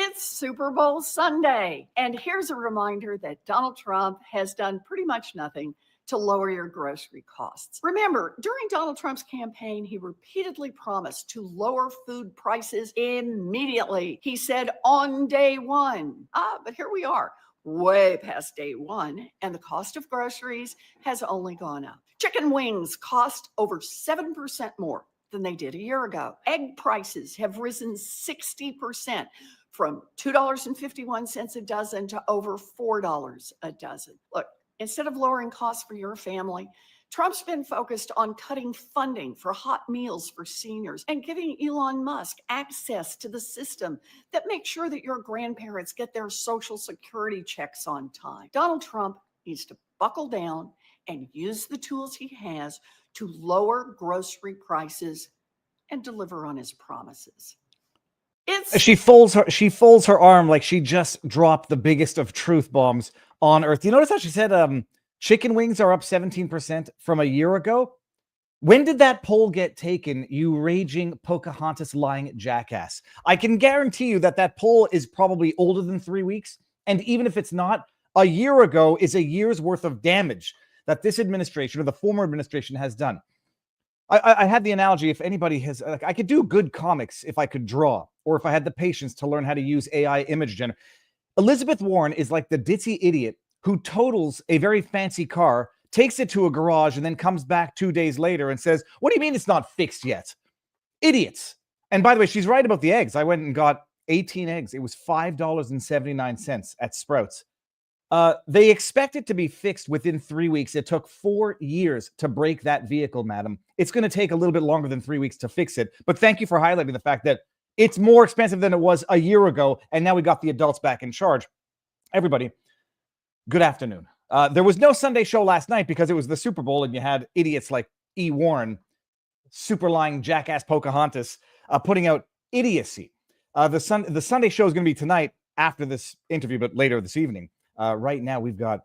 It's Super Bowl Sunday, and here's a reminder that Donald Trump has done pretty much nothing to lower your grocery costs. Remember, during Donald Trump's campaign, he repeatedly promised to lower food prices immediately. He said on day one. But here we are, way past day one, and the cost of groceries has only gone up. Chicken wings cost over 7% more than they did a year ago. Egg prices have risen 60%. From $2.51 a dozen to over $4 a dozen. Look, instead of lowering costs for your family, Trump's been focused on cutting funding for hot meals for seniors and giving Elon Musk access to the system that makes sure that your grandparents get their Social Security checks on time. Donald Trump needs to buckle down and use the tools he has to lower grocery prices and deliver on his promises. She folds her arm like she just dropped the biggest of truth bombs on earth. You notice how she said chicken wings are up 17% from a year ago? When did that poll get taken, you raging Pocahontas lying jackass? I can guarantee you that poll is probably older than 3 weeks. And even if it's not, a year ago is a year's worth of damage that this administration or the former administration has done. I had the analogy, if anybody has, I could do good comics if I could draw, or if I had the patience to learn how to use AI image generation. Elizabeth Warren is like the ditzy idiot who totals a very fancy car, takes it to a garage, and then comes back 2 days later and says, "What do you mean it's not fixed yet?" Idiots. And by the way, she's right about the eggs. I went and got 18 eggs. It was $5.79 at Sprouts. They expect it to be fixed within 3 weeks. It took 4 years to break that vehicle, madam. It's going to take a little bit longer than 3 weeks to fix it. But thank you for highlighting the fact that it's more expensive than it was a year ago. And now we got the adults back in charge. Everybody, good afternoon. There was no Sunday show last night because it was the Super Bowl and you had idiots like E. Warren, super lying jackass Pocahontas, putting out idiocy. The Sunday show is going to be tonight after this interview, but later this evening. Right now, we've got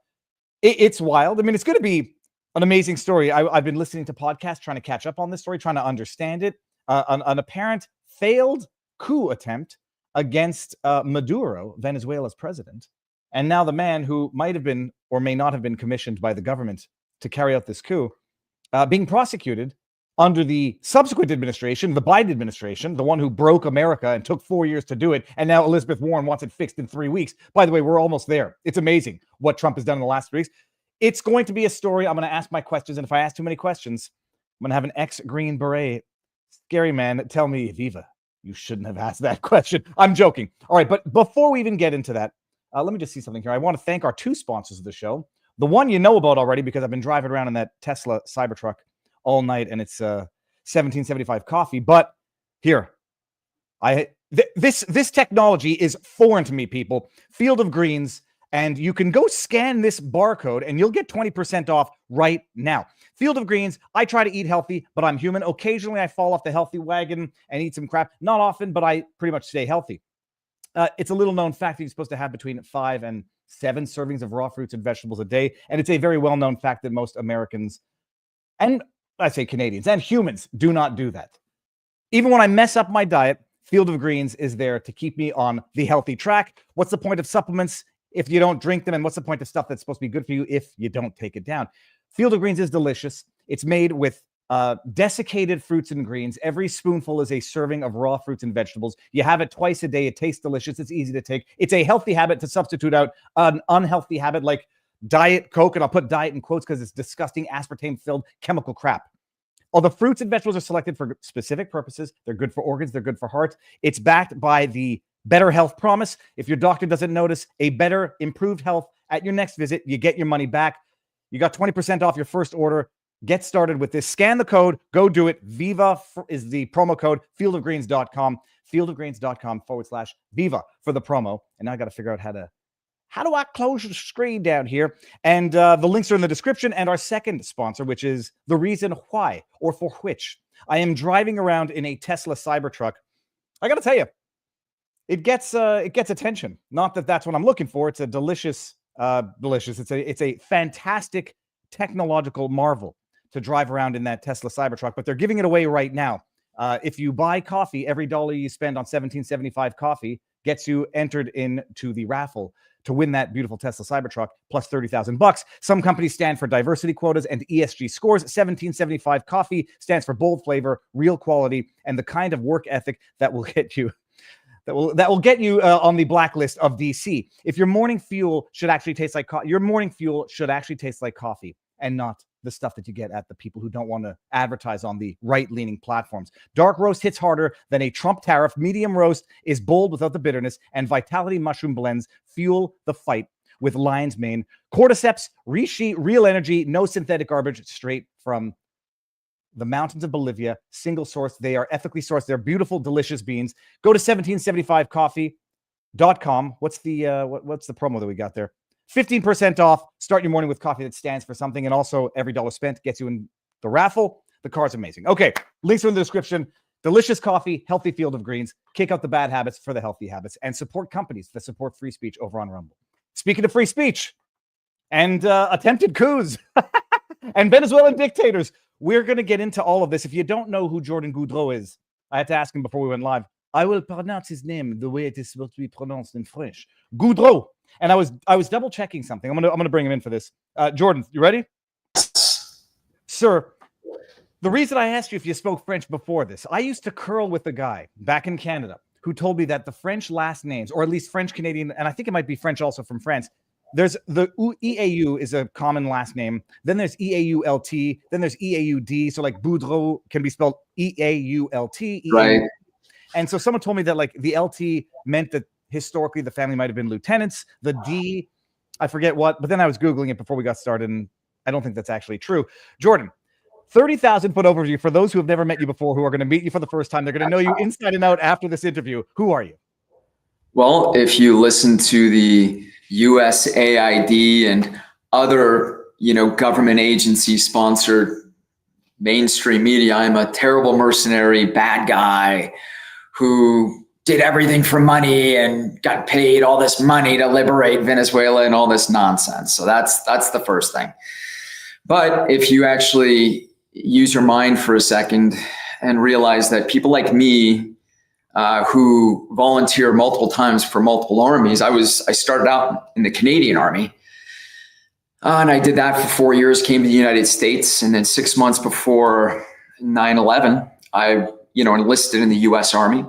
it's wild. I mean, it's going to be an amazing story. I've been listening to podcasts, trying to catch up on this story, trying to understand it. An apparent failed coup attempt against Maduro, Venezuela's president. And now the man who might have been or may not have been commissioned by the government to carry out this coup, being prosecuted under the subsequent administration, the Biden administration, the one who broke America and took 4 years to do it. And now Elizabeth Warren wants it fixed in 3 weeks. By the way, we're almost there. It's amazing what Trump has done in the last 3 weeks. It's going to be a story. I'm going to ask my questions. And if I ask too many questions, I'm going to have an ex-Green Beret, scary man, tell me, Viva, you shouldn't have asked that question. I'm joking. All right. But before we even get into that, let me just see something here. I want to thank our two sponsors of the show. The one you know about already because I've been driving around in that Tesla Cybertruck all night, and it's 1775 coffee. But here, this technology is foreign to me, people. Field of Greens, and you can go scan this barcode, and you'll get 20% off right now. Field of Greens. I try to eat healthy, but I'm human. Occasionally, I fall off the healthy wagon and eat some crap. Not often, but I pretty much stay healthy. It's a little known fact that you're supposed to have between 5 and 7 servings of raw fruits and vegetables a day, and it's a very well-known fact that most Americans and I say Canadians and humans do not do that. Even when I mess up my diet, Field of Greens is there to keep me on the healthy track. What's the point of supplements if you don't drink them? And what's the point of stuff that's supposed to be good for you if you don't take it down? Field of Greens is delicious. It's made with desiccated fruits and greens. Every spoonful is a serving of raw fruits and vegetables. You have it twice a day. It tastes delicious. It's easy to take. It's a healthy habit to substitute out an unhealthy habit like Diet Coke, and I'll put diet in quotes because it's disgusting, aspartame-filled chemical crap. All the fruits and vegetables are selected for specific purposes. They're good for organs. They're good for heart. It's backed by the Better Health Promise. If your doctor doesn't notice a better, improved health at your next visit, you get your money back. You got 20% off your first order. Get started with this. Scan the code. Go do it. Viva is the promo code. Fieldofgreens.com. Fieldofgreens.com/Viva for the promo. And now I got to figure out how do I close the screen down here? And the links are in the description. And our second sponsor, which is the reason why or for which I am driving around in a Tesla Cybertruck. I got to tell you, it gets attention. Not that that's what I'm looking for. It's a delicious. It's a fantastic technological marvel to drive around in that Tesla Cybertruck. But they're giving it away right now. If you buy coffee, every dollar you spend on 1775 coffee gets you entered into the raffle to win that beautiful Tesla Cybertruck plus $30,000. Some companies stand for diversity quotas and ESG scores. 1775 Coffee stands for bold flavor, real quality, and the kind of work ethic that will get you that will get you on the blacklist of DC. If your morning fuel should actually taste like your morning fuel should actually taste like coffee and not the stuff that you get at the people who don't want to advertise on the right-leaning platforms. Dark roast hits harder than a Trump tariff. Medium roast is bold without the bitterness, and Vitality mushroom blends fuel the fight with lion's mane. Cordyceps, resheet, real energy, no synthetic garbage, straight from the mountains of Bolivia, single source. They are ethically sourced. They're beautiful, delicious beans. Go to 1775coffee.com. What's the promo that we got there? 15% off. Start your morning with coffee that stands for something. And also every dollar spent gets you in the raffle. The card's amazing. Okay, links are in the description. Delicious coffee, healthy field of greens. Kick out the bad habits for the healthy habits, and support companies that support free speech over on Rumble. Speaking of free speech and attempted coups and Venezuelan dictators, we're going to get into all of this. If you don't know who Jordan Goudreau is, I had to ask him before we went live. I will pronounce his name the way it is supposed to be pronounced in French. Goudreau. And I was double checking something. I'm gonna bring him in for this. Jordan, you ready? Sir, the reason I asked you if you spoke French before this, I used to curl with a guy back in Canada who told me that the French last names, or at least French Canadian, and I think it might be French also from France, there's the EAU is a common last name. Then there's EAULT. Then there's EAUD. So like Boudreau can be spelled EAULT. Right. And so someone told me that like the LT meant that historically the family might have been lieutenants. The D, I forget what, but then I was Googling it before we got started, and I don't think that's actually true. Jordan, 30,000-foot overview for those who have never met you before, who are going to meet you for the first time. They're going to know you inside and out after this interview. Who are you? Well, if you listen to the USAID and other, government agency sponsored mainstream media, I'm a terrible mercenary, bad guy who did everything for money and got paid all this money to liberate Venezuela and all this nonsense. So that's the first thing. But if you actually use your mind for a second and realize that people like me, who volunteer multiple times for multiple armies. I started out in the Canadian Army, and I did that for 4 years, came to the United States, and then 6 months before 9/11, I enlisted in the U.S. Army.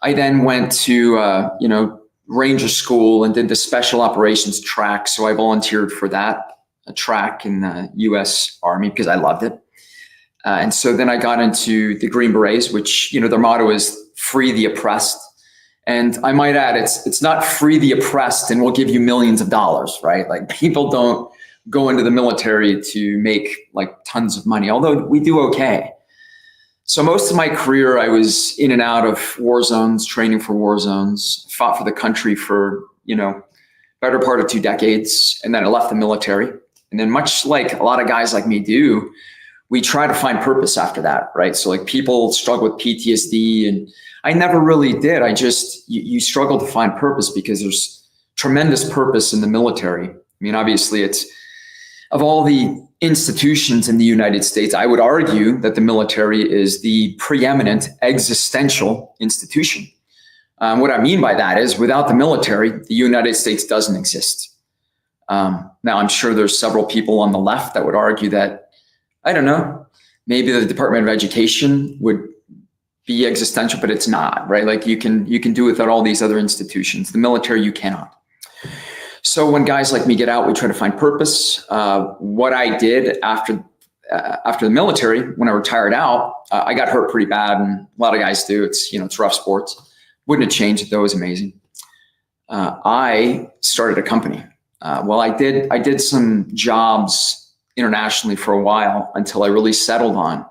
I then went to Ranger School and did the Special Operations track, so I volunteered for that track in the U.S. Army because I loved it. And so then I got into the Green Berets, which, their motto is free the oppressed. And I might add, it's not free the oppressed and we'll give you millions of dollars, right? Like people don't go into the military to make like tons of money, although we do okay. So most of my career, I was in and out of war zones, training for war zones, fought for the country for, better part of 2 decades. And then I left the military. And then much like a lot of guys like me do, we try to find purpose after that, right? So like people struggle with PTSD, and I never really did. You struggle to find purpose because there's tremendous purpose in the military. I mean, obviously it's, of all the institutions in the United States, I would argue that the military is the preeminent existential institution. What I mean by that is without the military, the United States doesn't exist. Now, I'm sure there's several people on the left that would argue that, I don't know, maybe the Department of Education would be existential, but it's not, right? Like you can do without all these other institutions. The military, you cannot. So when guys like me get out, we try to find purpose. What I did after the military, when I retired out, I got hurt pretty bad, and a lot of guys do. It's rough sports. Wouldn't have changed it though. It was amazing. I started a company. I did some jobs internationally for a while until I really settled on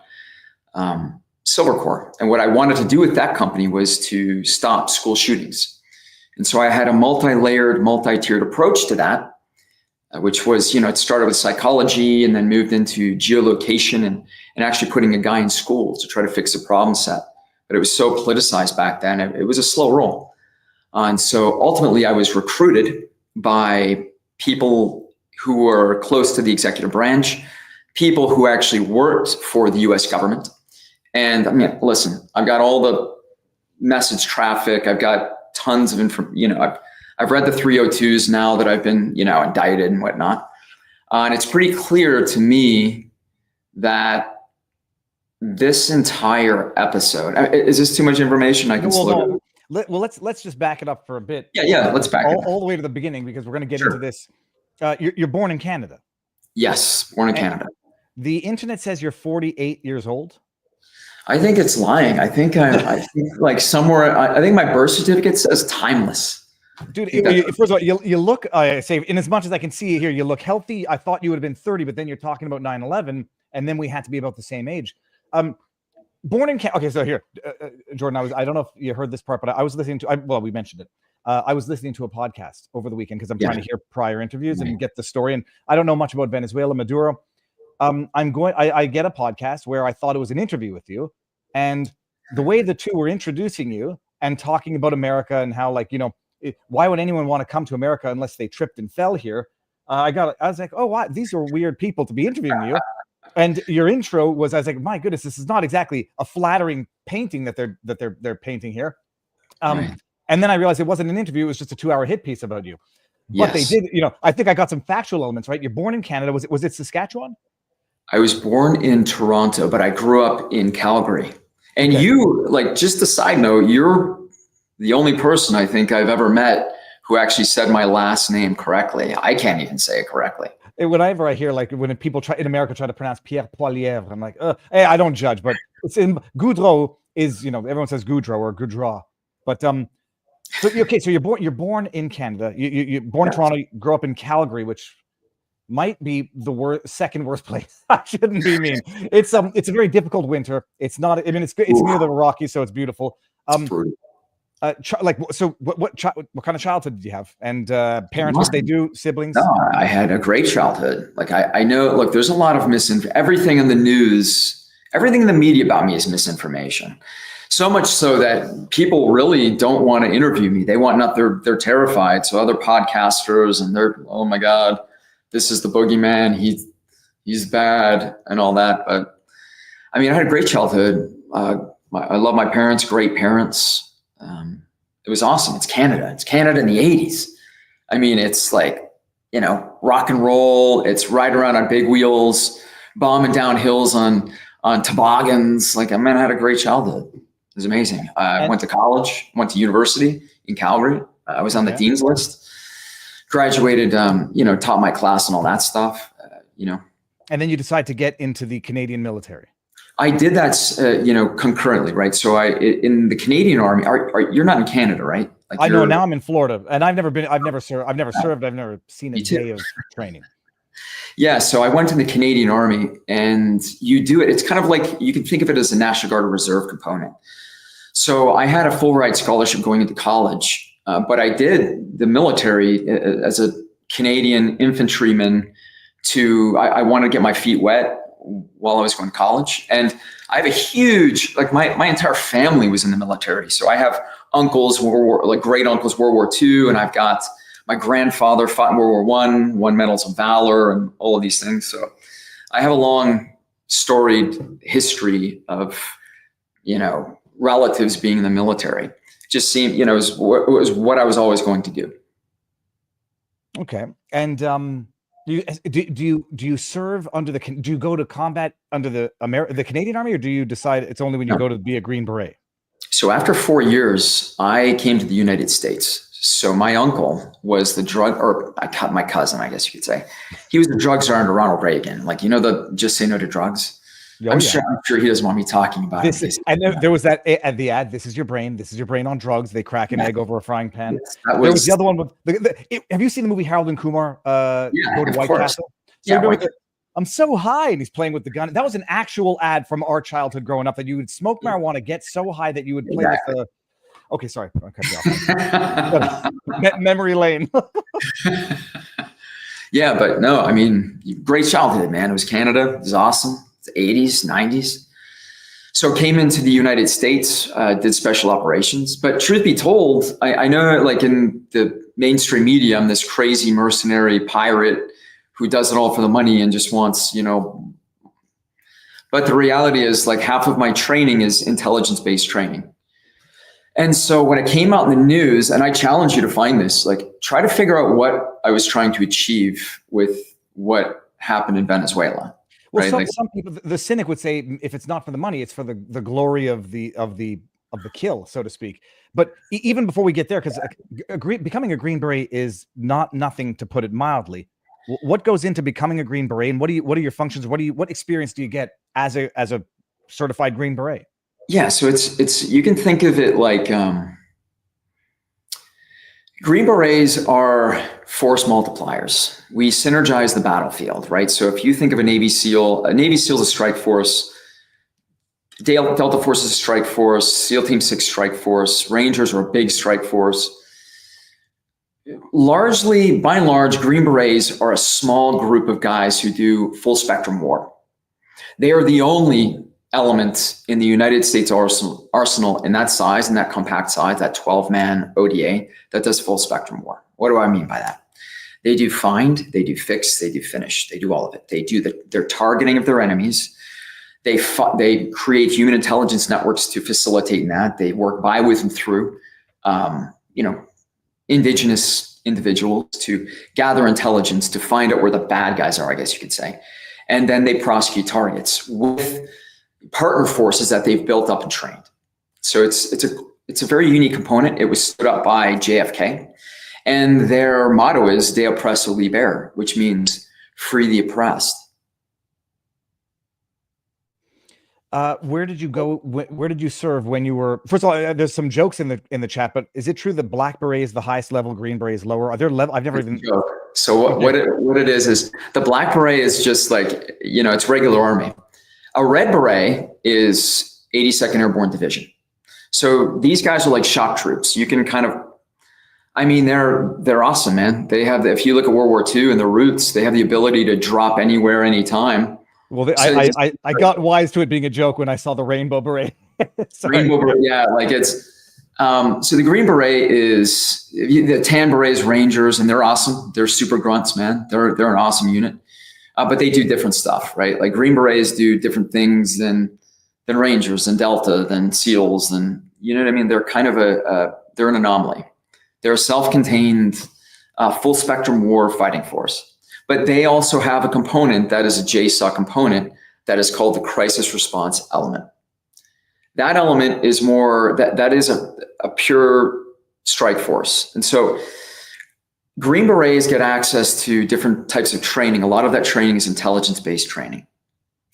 Silver Corps. And what I wanted to do with that company was to stop school shootings. And so I had a multi-layered, multi-tiered approach to that, which was, it started with psychology and then moved into geolocation and actually putting a guy in school to try to fix a problem set. But it was so politicized back then, it was a slow roll. And so ultimately I was recruited by people who were close to the executive branch, people who actually worked for the US government. And I mean, listen, I've got all the message traffic. I've got tons of information. I've read the 302s now that I've been, indicted and whatnot. And it's pretty clear to me that this entire episode, is this too much information? I can slow it. Well, let's just back it up for a bit. Yeah, let's back it up. All the way to the beginning, because we're going to get into this. You're born in Canada. Yes, born in Canada. The internet says you're 48 years old. I think it's lying. I think like somewhere, I think my birth certificate says timeless. Dude, first of all, you look, I say, in as much as I can see here, you look healthy. I thought you would have been 30, but then you're talking about 9/11, and then we had to be about the same age. Born in Canada. Okay, so here, Jordan, I don't know if you heard this part, but I was listening to, we mentioned it. I was listening to a podcast over the weekend because I'm trying to hear prior interviews and get the story. And I don't know much about Venezuela, Maduro. I get a podcast where I thought it was an interview with you, and the way the two were introducing you and talking about America and how, like, why would anyone want to come to America unless they tripped and fell here? I was like, oh, wow, these are weird people to be interviewing you. And your intro was, I was like, my goodness, this is not exactly a flattering painting that they're painting here. And then I realized it wasn't an interview; it was just a 2-hour hit piece about you. But they did, I think I got some factual elements right. You're born in Canada. Was it Saskatchewan? I was born in Toronto, but I grew up in Calgary. And you, like, just a side note, you're the only person I think I've ever met who actually said my last name correctly. I can't even say it correctly. Whenever I hear, like, when people in America try to pronounce Pierre Poilievre, I'm like, hey, I don't judge, but it's in Goudreau is, everyone says Goudreau or Goudreau, but so you're born in Canada. You're born in Toronto. You grew up in Calgary, which might be the second worst place. I shouldn't be mean. It's a very difficult winter. It's not. I mean, it's near the Rockies, so it's beautiful. What kind of childhood did you have? And parents, what they do, siblings? No, I had a great childhood. Like, I know, look, there's a lot of everything in the news, everything in the media about me is misinformation. So much so that people really don't want to interview me. They want not, they're terrified. So other podcasters, and they're, oh my God, this is the boogeyman. He's bad and all that. But I mean, I had a great childhood. I love my parents, great parents. It was awesome. It's Canada. It's Canada in the 80s. I mean, it's like, rock and roll. It's riding around on big wheels, bombing down hills on toboggans. Like, I had a great childhood. It was amazing. I went to college, went to university in Calgary. I was on the dean's list, graduated, taught my class and all that stuff, And then you decide to get into the Canadian military. I did that, concurrently, right? So in the Canadian Army, you're not in Canada, right? Like, I know, now I'm in Florida, and I've never served, I've never seen a day of training. Yeah, so I went to the Canadian Army, and you do it. It's kind of like, you can think of it as a National Guard Reserve component. So I had a full ride scholarship going into college, but I did the military as a Canadian infantryman. I wanted to get my feet wet while I was going to college. And I have a huge, like, my entire family was in the military. So I have uncles, great uncles, World War II, and I've got my grandfather fought in World War I, won medals of valor and all of these things. So I have a long storied history of, relatives being in the military. It just seemed, it was what I was always going to do. Okay. And, do you serve under do you go to combat under the Canadian Army, or do you decide it's only when you go to be a Green Beret? So after 4 years, I came to the United States. So my uncle was my cousin, I guess you could say. He was the drug czar under Ronald Reagan. Like, the just say no to drugs. I'm sure he doesn't want me talking about this. And there was that at the ad. This is your brain. This is your brain on drugs. They crack an egg over a frying pan. Yes, there was the other one with. Have you seen the movie Harold and Kumar? Go to White Castle. So I'm so high, and he's playing with the gun. That was an actual ad from our childhood growing up, that you would smoke marijuana, get so high that you would play with the. Okay, sorry, I'll cut you off. Memory lane. Yeah, but no, I mean, great childhood, man. It was Canada. It was awesome. The 80s, 90s. So came into the United States, did special operations. But truth be told, I know, like, in the mainstream media, I'm this crazy mercenary pirate who does it all for the money and just wants, but the reality is, like, half of my training is intelligence-based training. And so when it came out in the news, and I challenge you to find this, like try to figure out what I was trying to achieve with what happened in Venezuela. Well, right? some people, the cynic would say, if it's not for the money, it's for the glory of the kill, so to speak. But even before we get there, because becoming a Green Beret is not nothing, to put it mildly. What goes into becoming a Green Beret, and what are your functions? What experience do you get as a certified Green Beret? Yeah, so it's you can think of it like Green Berets are force multipliers. We synergize the battlefield, right? So if you think of a Navy SEAL is a strike force. Delta Force is a strike force. SEAL Team 6 strike force. Rangers are a big strike force. Largely, by and large, Green Berets are a small group of guys who do full spectrum war. They are the only element in the United States arsenal in that size, in that compact size, that 12-man ODA, that does full spectrum war. What do I mean by that? They do find, they do fix, they do finish. They do all of it. They do their targeting of their enemies. They create human intelligence networks to facilitate that. They work by, with, and through, indigenous individuals to gather intelligence, to find out where the bad guys are, I guess you could say. And then they prosecute targets with partner forces that they've built up and trained. So it's a very unique component. It was stood up by JFK, and their motto is "De oppresso libere," which means free the oppressed. Where did you go? Where did you serve when you were? First of all, there's some jokes in the chat, but is it true that Black Beret is the highest level, Green Beret is lower? Are there level? I've never even. So what it is the Black Beret is just like, it's regular Army. A Red Beret is 82nd Airborne Division. So these guys are like shock troops. You can kind of, they're awesome, man. They have, if you look at World War II and the roots, they have the ability to drop anywhere, anytime. Well, I got wise to it being a joke when I saw the Rainbow Beret. Rainbow Beret, yeah, like it's, so the Green Beret is, the Tan Beret is Rangers, and they're awesome. They're super grunts, man. They're an awesome unit. But they do different stuff, right? Like Green Berets do different things than Rangers, than Delta, than SEALs, than, you know what I mean? They're kind of they're an anomaly. They're a self-contained, full spectrum war fighting force. But they also have a component that is a JSOC component that is called the crisis response element. That element is more, that is a pure strike force. And so Green Berets get access to different types of training. A lot of that training is intelligence-based training.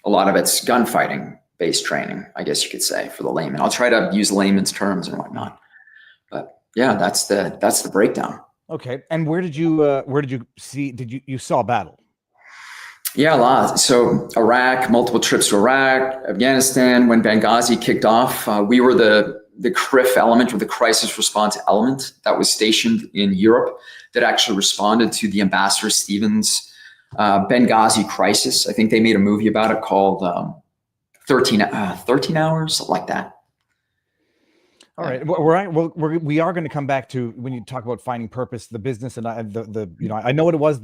A lot of it's gunfighting-based training, I guess you could say, for the layman. I'll try to use layman's terms and whatnot. But yeah, that's the breakdown. Okay. And where did you see, you saw battle? Yeah, a lot. So Iraq, multiple trips to Iraq, Afghanistan. When Benghazi kicked off, we were the CRIF element, or the crisis response element, that was stationed in Europe, that actually responded to the Ambassador Stevens Benghazi crisis. I think they made a movie about it called 13 Hours, something like that. All right. We are going to come back to, when you talk about finding purpose, the business, and I know what it was,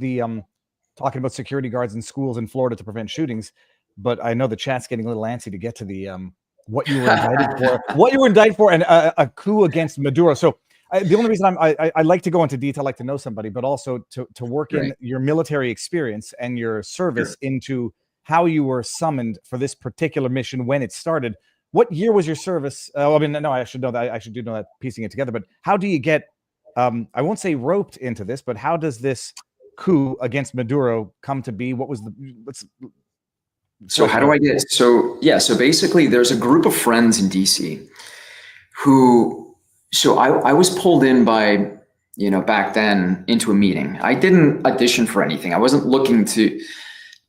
talking about security guards in schools in Florida to prevent shootings, but I know the chat's getting a little antsy to get to the what you were indicted for, and a coup against Maduro. So the only reason I like to go into detail, like to know somebody, but also to work in your military experience and your service into how you were summoned for this particular mission, when it started. What year was your service? I should know that. I actually do know that, piecing it together. But how do you get, I won't say roped into this, but how does this coup against Maduro come to be? What was so how do I get, so basically there's a group of friends in DC who, so I was pulled in by, back then, into a meeting. I didn't audition for anything. I wasn't looking to,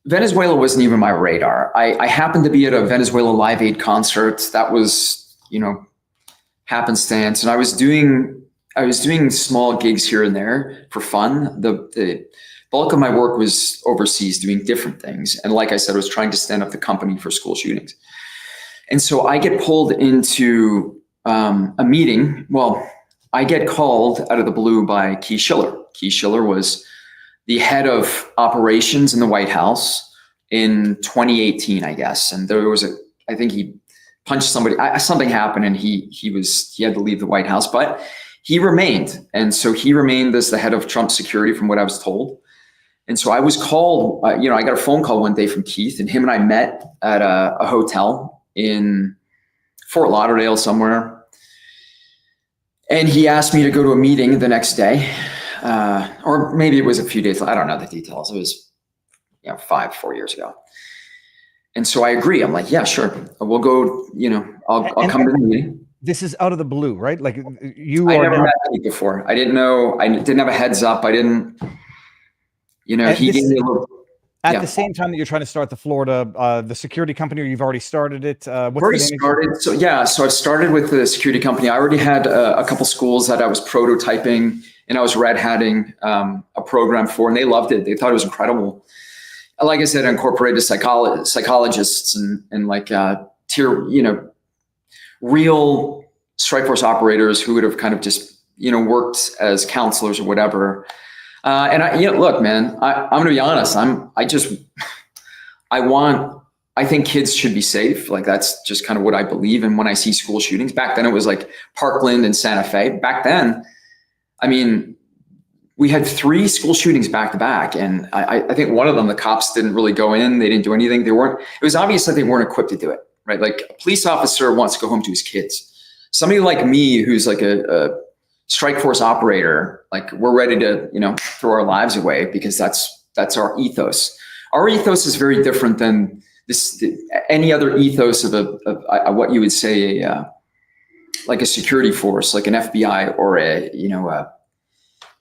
Venezuela wasn't even my radar. I happened to be at a Venezuela Live Aid concert. That was, happenstance. And I was doing small gigs here and there for fun. The bulk of my work was overseas, doing different things. And like I said, I was trying to stand up the company for school shootings. And so I get pulled into a meeting. Well, I get called out of the blue by Keith Schiller. Keith Schiller was the head of operations in the White House in 2018, I guess. And there was I think he punched somebody. Something happened, and he had to leave the White House, but he remained. And so he remained as the head of Trump security, from what I was told. And so I was called, I got a phone call one day from Keith, and him and I met at a hotel in Fort Lauderdale somewhere. And he asked me to go to a meeting the next day, or maybe it was a few days. I don't know the details. It was 4 years ago. And so I agree. I'm like, yeah, sure. We'll go, I'll come to the meeting. This is out of the blue, right? Like I never met Keith before. I didn't know. I didn't have a heads up. I didn't. He gave me a little. At the same time that you're trying to start the Florida, the security company, or you've already started it? Already started. So I've started with the security company. I already had a couple schools that I was prototyping and I was red hatting a program for, and they loved it. They thought it was incredible. Like I said, I incorporated psychologists and like real strike force operators who would have kind of just worked as counselors or whatever. Look, man, I'm going to be honest. I think kids should be safe. Like that's just kind of what I believe. And when I see school shootings, back then it was like Parkland and Santa Fe. Back then, I mean, we had 3 school shootings back to back. And I think one of them, the cops didn't really go in. They didn't do anything. It was obvious that they weren't equipped to do it, right? Like a police officer wants to go home to his kids. Somebody like me, who's like a strike force operator, like we're ready to, throw our lives away because that's our ethos. Our ethos is very different than any other ethos of what you would say like a security force, like an FBI or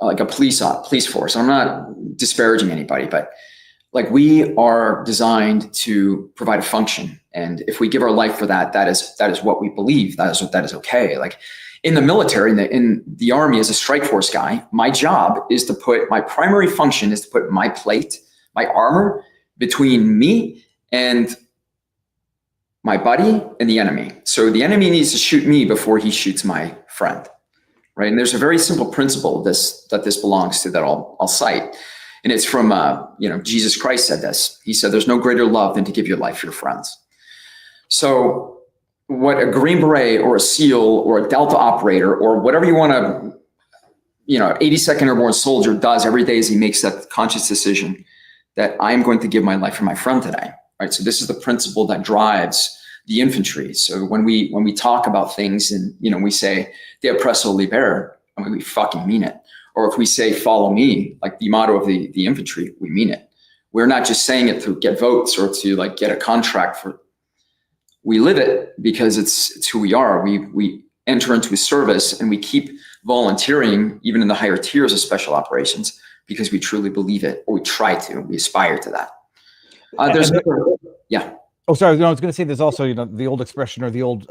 like a police force. I'm not disparaging anybody, but like we are designed to provide a function, and if we give our life for that, that is what we believe. That is okay. Like. In the military, in the Army, as a strike force guy, my primary function is to put my plate, my armor, between me and my buddy and the enemy. So the enemy needs to shoot me before he shoots my friend, right? And there's a very simple principle that this belongs to that I'll cite. And it's from, Jesus Christ said this. He said, there's no greater love than to give your life for your friends. So what a Green Beret or a SEAL or a Delta operator or whatever you want to, 82nd Airborne soldier does every day is he makes that conscious decision that I'm going to give my life for my friend today, right? So this is the principle that drives the infantry. So when we talk about things and, we say, de oppresso libera, I mean, we fucking mean it. Or if we say, follow me, like the motto of the infantry, we mean it. We're not just saying it to get votes or to like get a contract for. We live it because it's who we are. We enter into a service and we keep volunteering even in the higher tiers of special operations because we truly believe it, or we try to. We aspire to that. Yeah. Oh, sorry. No, I was going to say there's also the old expression or the old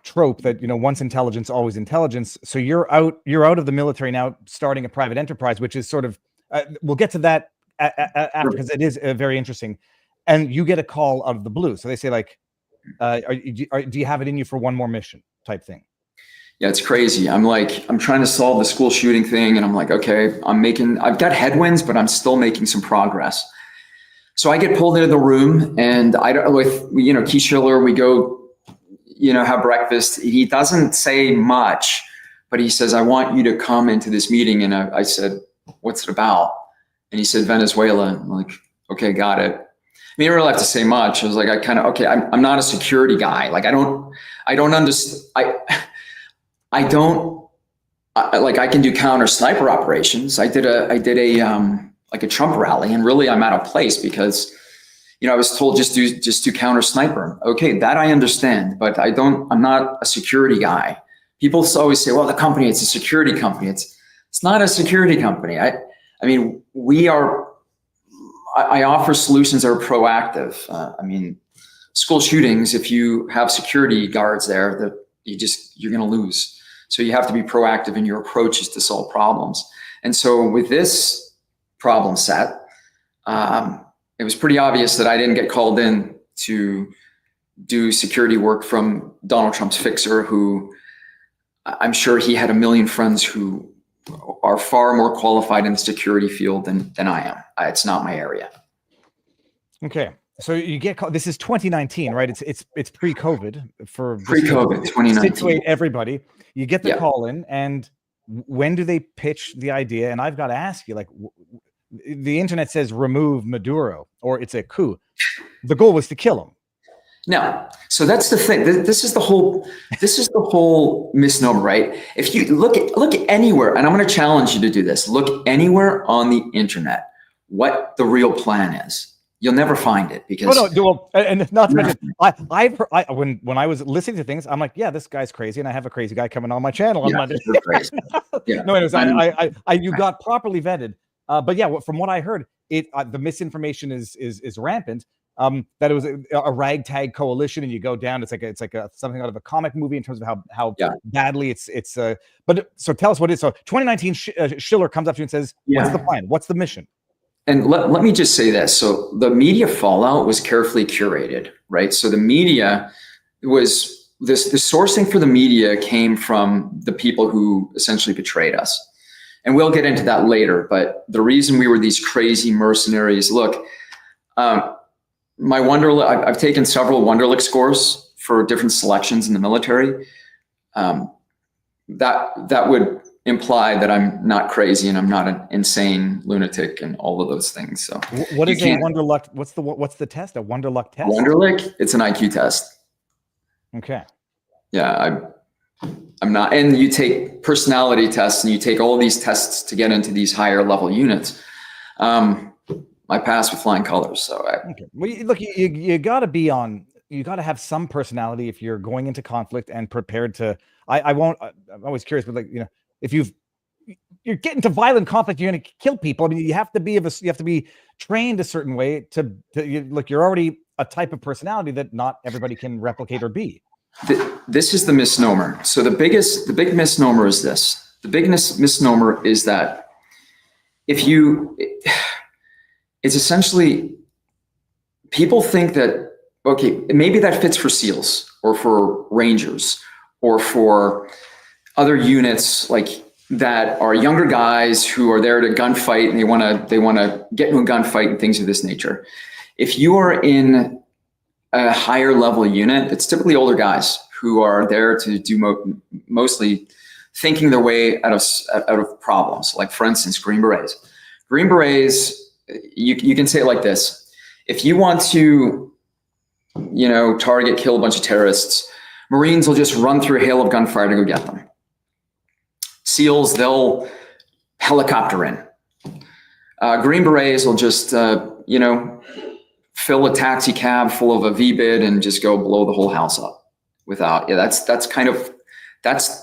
trope that once intelligence, always intelligence. So you're out of the military now, starting a private enterprise, which is sort of we'll get to that after because it is very interesting. And you get a call out of the blue. So they say like. Do you have it in you for one more mission type thing? Yeah, it's crazy. I'm trying to solve the school shooting thing. And I'm like, okay, I've got headwinds, but I'm still making some progress. So I get pulled into the room and Keith Schiller, we go, have breakfast. He doesn't say much, but he says, I want you to come into this meeting. And I said, what's it about? And he said, Venezuela. I'm like, okay, got it. I didn't really have to say much. I was like, I'm not a security guy. Like, I can do counter sniper operations. I did a Trump rally, and really I'm out of place because, I was told just do counter sniper. Okay, that I understand, but I'm not a security guy. People always say, well, it's a security company. It's not a security company. I offer solutions that are proactive. School shootings, if you have security guards there, you're going to lose. So you have to be proactive in your approaches to solve problems. And so with this problem set, it was pretty obvious that I didn't get called in to do security work from Donald Trump's fixer, who I'm sure he had a million friends who are far more qualified in the security field than I am. It's not my area. Okay. So you get called. This is 2019, right? It's pre-COVID for Pre-COVID, 2019. Situate everybody. You get the call in, and when do they pitch the idea? And I've got to ask you, like, the internet says remove Maduro, or it's a coup. The goal was to kill him. No, so that's the thing. This is the whole misnomer, right? If you look anywhere, and I'm going to challenge you to do this. Look anywhere on the internet what the real plan is. You'll never find it because and not to mention, when I was listening to things, I'm like, yeah, this guy's crazy, and I have a crazy guy coming on my channel on Monday. No, anyways, you got properly vetted, but yeah, from what I heard, the misinformation is rampant. That it was a ragtag coalition, and you go down. It's like something out of a comic movie in terms of how badly it's. But so tell us what it is. So 2019, Schiller comes up to you and says, "What's the plan? What's the mission?" And let me just say this. So the media fallout was carefully curated, right? So the media was the sourcing for the media came from the people who essentially betrayed us. And we'll get into that later. But the reason we were these crazy mercenaries, look, my Wonderlic, I've taken several Wonderlic scores for different selections in the military. That would imply that I'm not crazy and I'm not an insane lunatic and all of those things. So what is a Wonderlic? What's the test? A Wonderlic test? Wonderlic, it's an IQ test. Okay. Yeah, I'm not. And you take personality tests and you take all these tests to get into these higher level units. I passed with flying colors. So okay. Well, look, you got to be on. You got to have some personality if you're going into conflict and prepared to. I'm always curious, but if you're getting to violent conflict, you're going to kill people. I mean, you have to be trained a certain way to look. You're already a type of personality that not everybody can replicate or be. This is the misnomer. So the big misnomer is this. The biggest misnomer is that it's essentially people think that, okay, maybe that fits for SEALs or for Rangers or for other units like that are younger guys who are there to gunfight and they want to get into a gunfight and things of this nature. If you are in a higher level unit, it's typically older guys who are there to do mostly thinking their way out of problems. Like for instance, Green Berets. Green Berets, you can say it like this. If you want to, target, kill a bunch of terrorists, Marines will just run through a hail of gunfire to go get them. SEALs, they'll helicopter in. Green Berets will just, fill a taxi cab full of a V-bid and just go blow the whole house up without, that's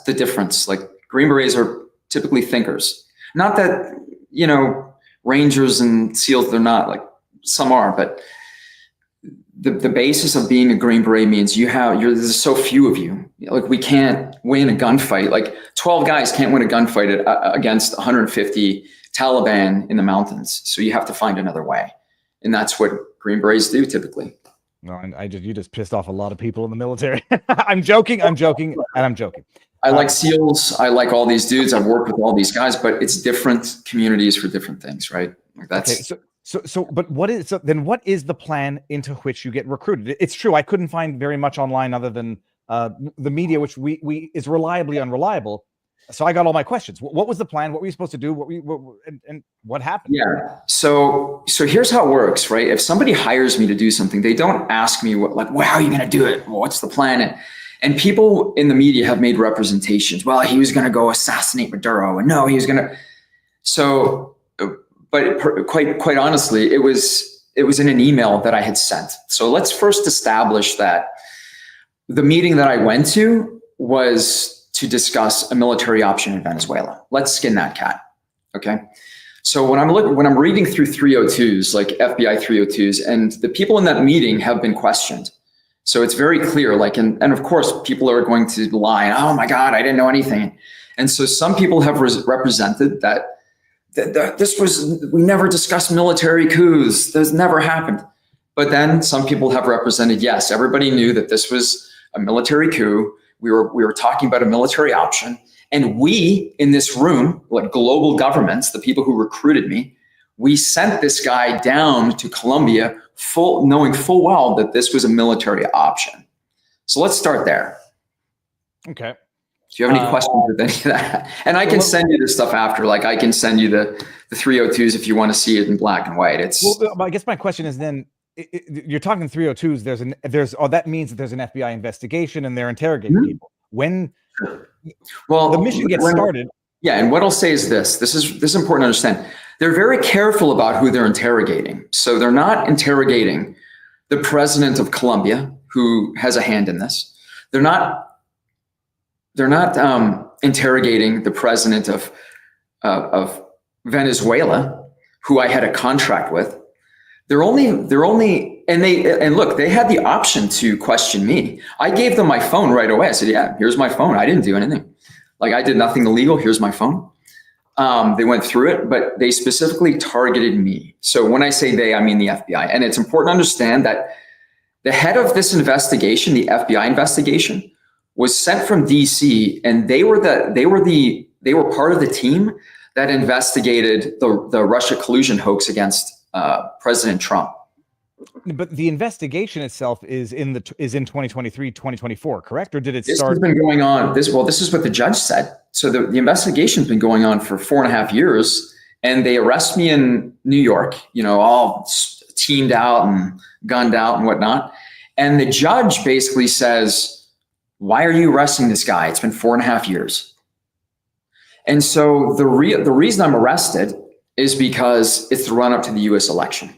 the difference. Like Green Berets are typically thinkers. Not that, Rangers and SEALs, they're not, like some are, but the basis of being a Green Beret means there's so few of you. Like we can't win a gunfight. Like 12 guys can't win a gunfight against 150 Taliban in the mountains. So you have to find another way. And that's what Green Berets do typically. No, and you just pissed off a lot of people in the military. I'm joking. I like SEALs. I like all these dudes. I've worked with all these guys, but it's different communities for different things, right? Like that's okay, but what is the plan into which you get recruited? It's true. I couldn't find very much online other than the media, which we is reliably unreliable. So I got all my questions. What was the plan? What were you supposed to do? And what happened? Yeah. So here's how it works, right? If somebody hires me to do something, they don't ask me how are you going to do it? Well, what's the plan? And people in the media have made representations. Well, he was going to go assassinate Maduro, and no, he was going to. So, but quite honestly, it was in an email that I had sent. So let's first establish that the meeting that I went to was to discuss a military option in Venezuela. Let's skin that cat. Okay. So when I'm reading through 302s, like FBI 302s, and the people in that meeting have been questioned. So it's very clear, and of course people are going to lie. Oh my God, I didn't know anything. And so some people have represented that we never discussed military coups. This never happened. But then some people have represented, yes, everybody knew that this was a military coup. We were talking about a military option, and we in this room, like global governments, the people who recruited me, we sent this guy down to Colombia knowing full well that this was a military option. So let's start there. Okay. Do you have any questions with any of that? And I can send you this stuff after. Like I can send you the 302s if you want to see it in black and white. Well, I guess my question is then, you're talking 302s. That means that there's an FBI investigation and they're interrogating people. When the mission gets started. Yeah, and what I'll say is this is important to understand. They're very careful about who they're interrogating. So they're not interrogating the president of Colombia, who has a hand in this. They're not interrogating the president of Venezuela, who I had a contract with. They're only look, they had the option to question me. I gave them my phone right away. I said, yeah, here's my phone. I didn't do anything. Like I did nothing illegal. Here's my phone. They went through it, but they specifically targeted me. So when I say they, I mean the FBI. And it's important to understand that the head of this investigation, the FBI investigation, was sent from DC, and they were part of the team that investigated the Russia collusion hoax against President Trump. But the investigation itself is in 2023, 2024, correct? Or did it start? This has been going on. This is what the judge said. So the investigation's been going on for 4.5 years, and they arrest me in New York, all teamed out and gunned out and whatnot. And the judge basically says, why are you arresting this guy? It's been 4.5 years. And so the reason I'm arrested is because it's the run up to the US election.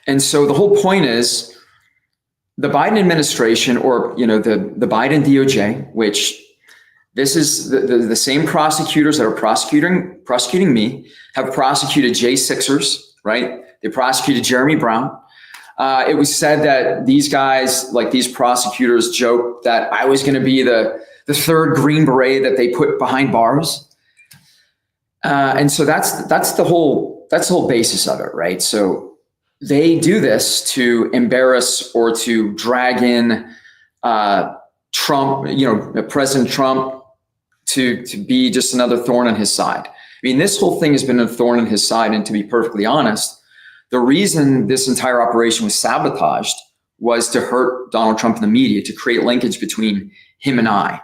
And so the whole point is the Biden administration, or the Biden DOJ, which this is the same prosecutors that are prosecuting me, have prosecuted J6ers, right? They prosecuted Jeremy Brown. It was said that these guys, like these prosecutors, joked that I was going to be the third Green Beret that they put behind bars. And so that's the whole basis of it, right? So they do this to embarrass or to drag in Trump, President Trump, to be just another thorn on his side. I mean, this whole thing has been a thorn on his side. And to be perfectly honest, the reason this entire operation was sabotaged was to hurt Donald Trump in the media, to create linkage between him and I.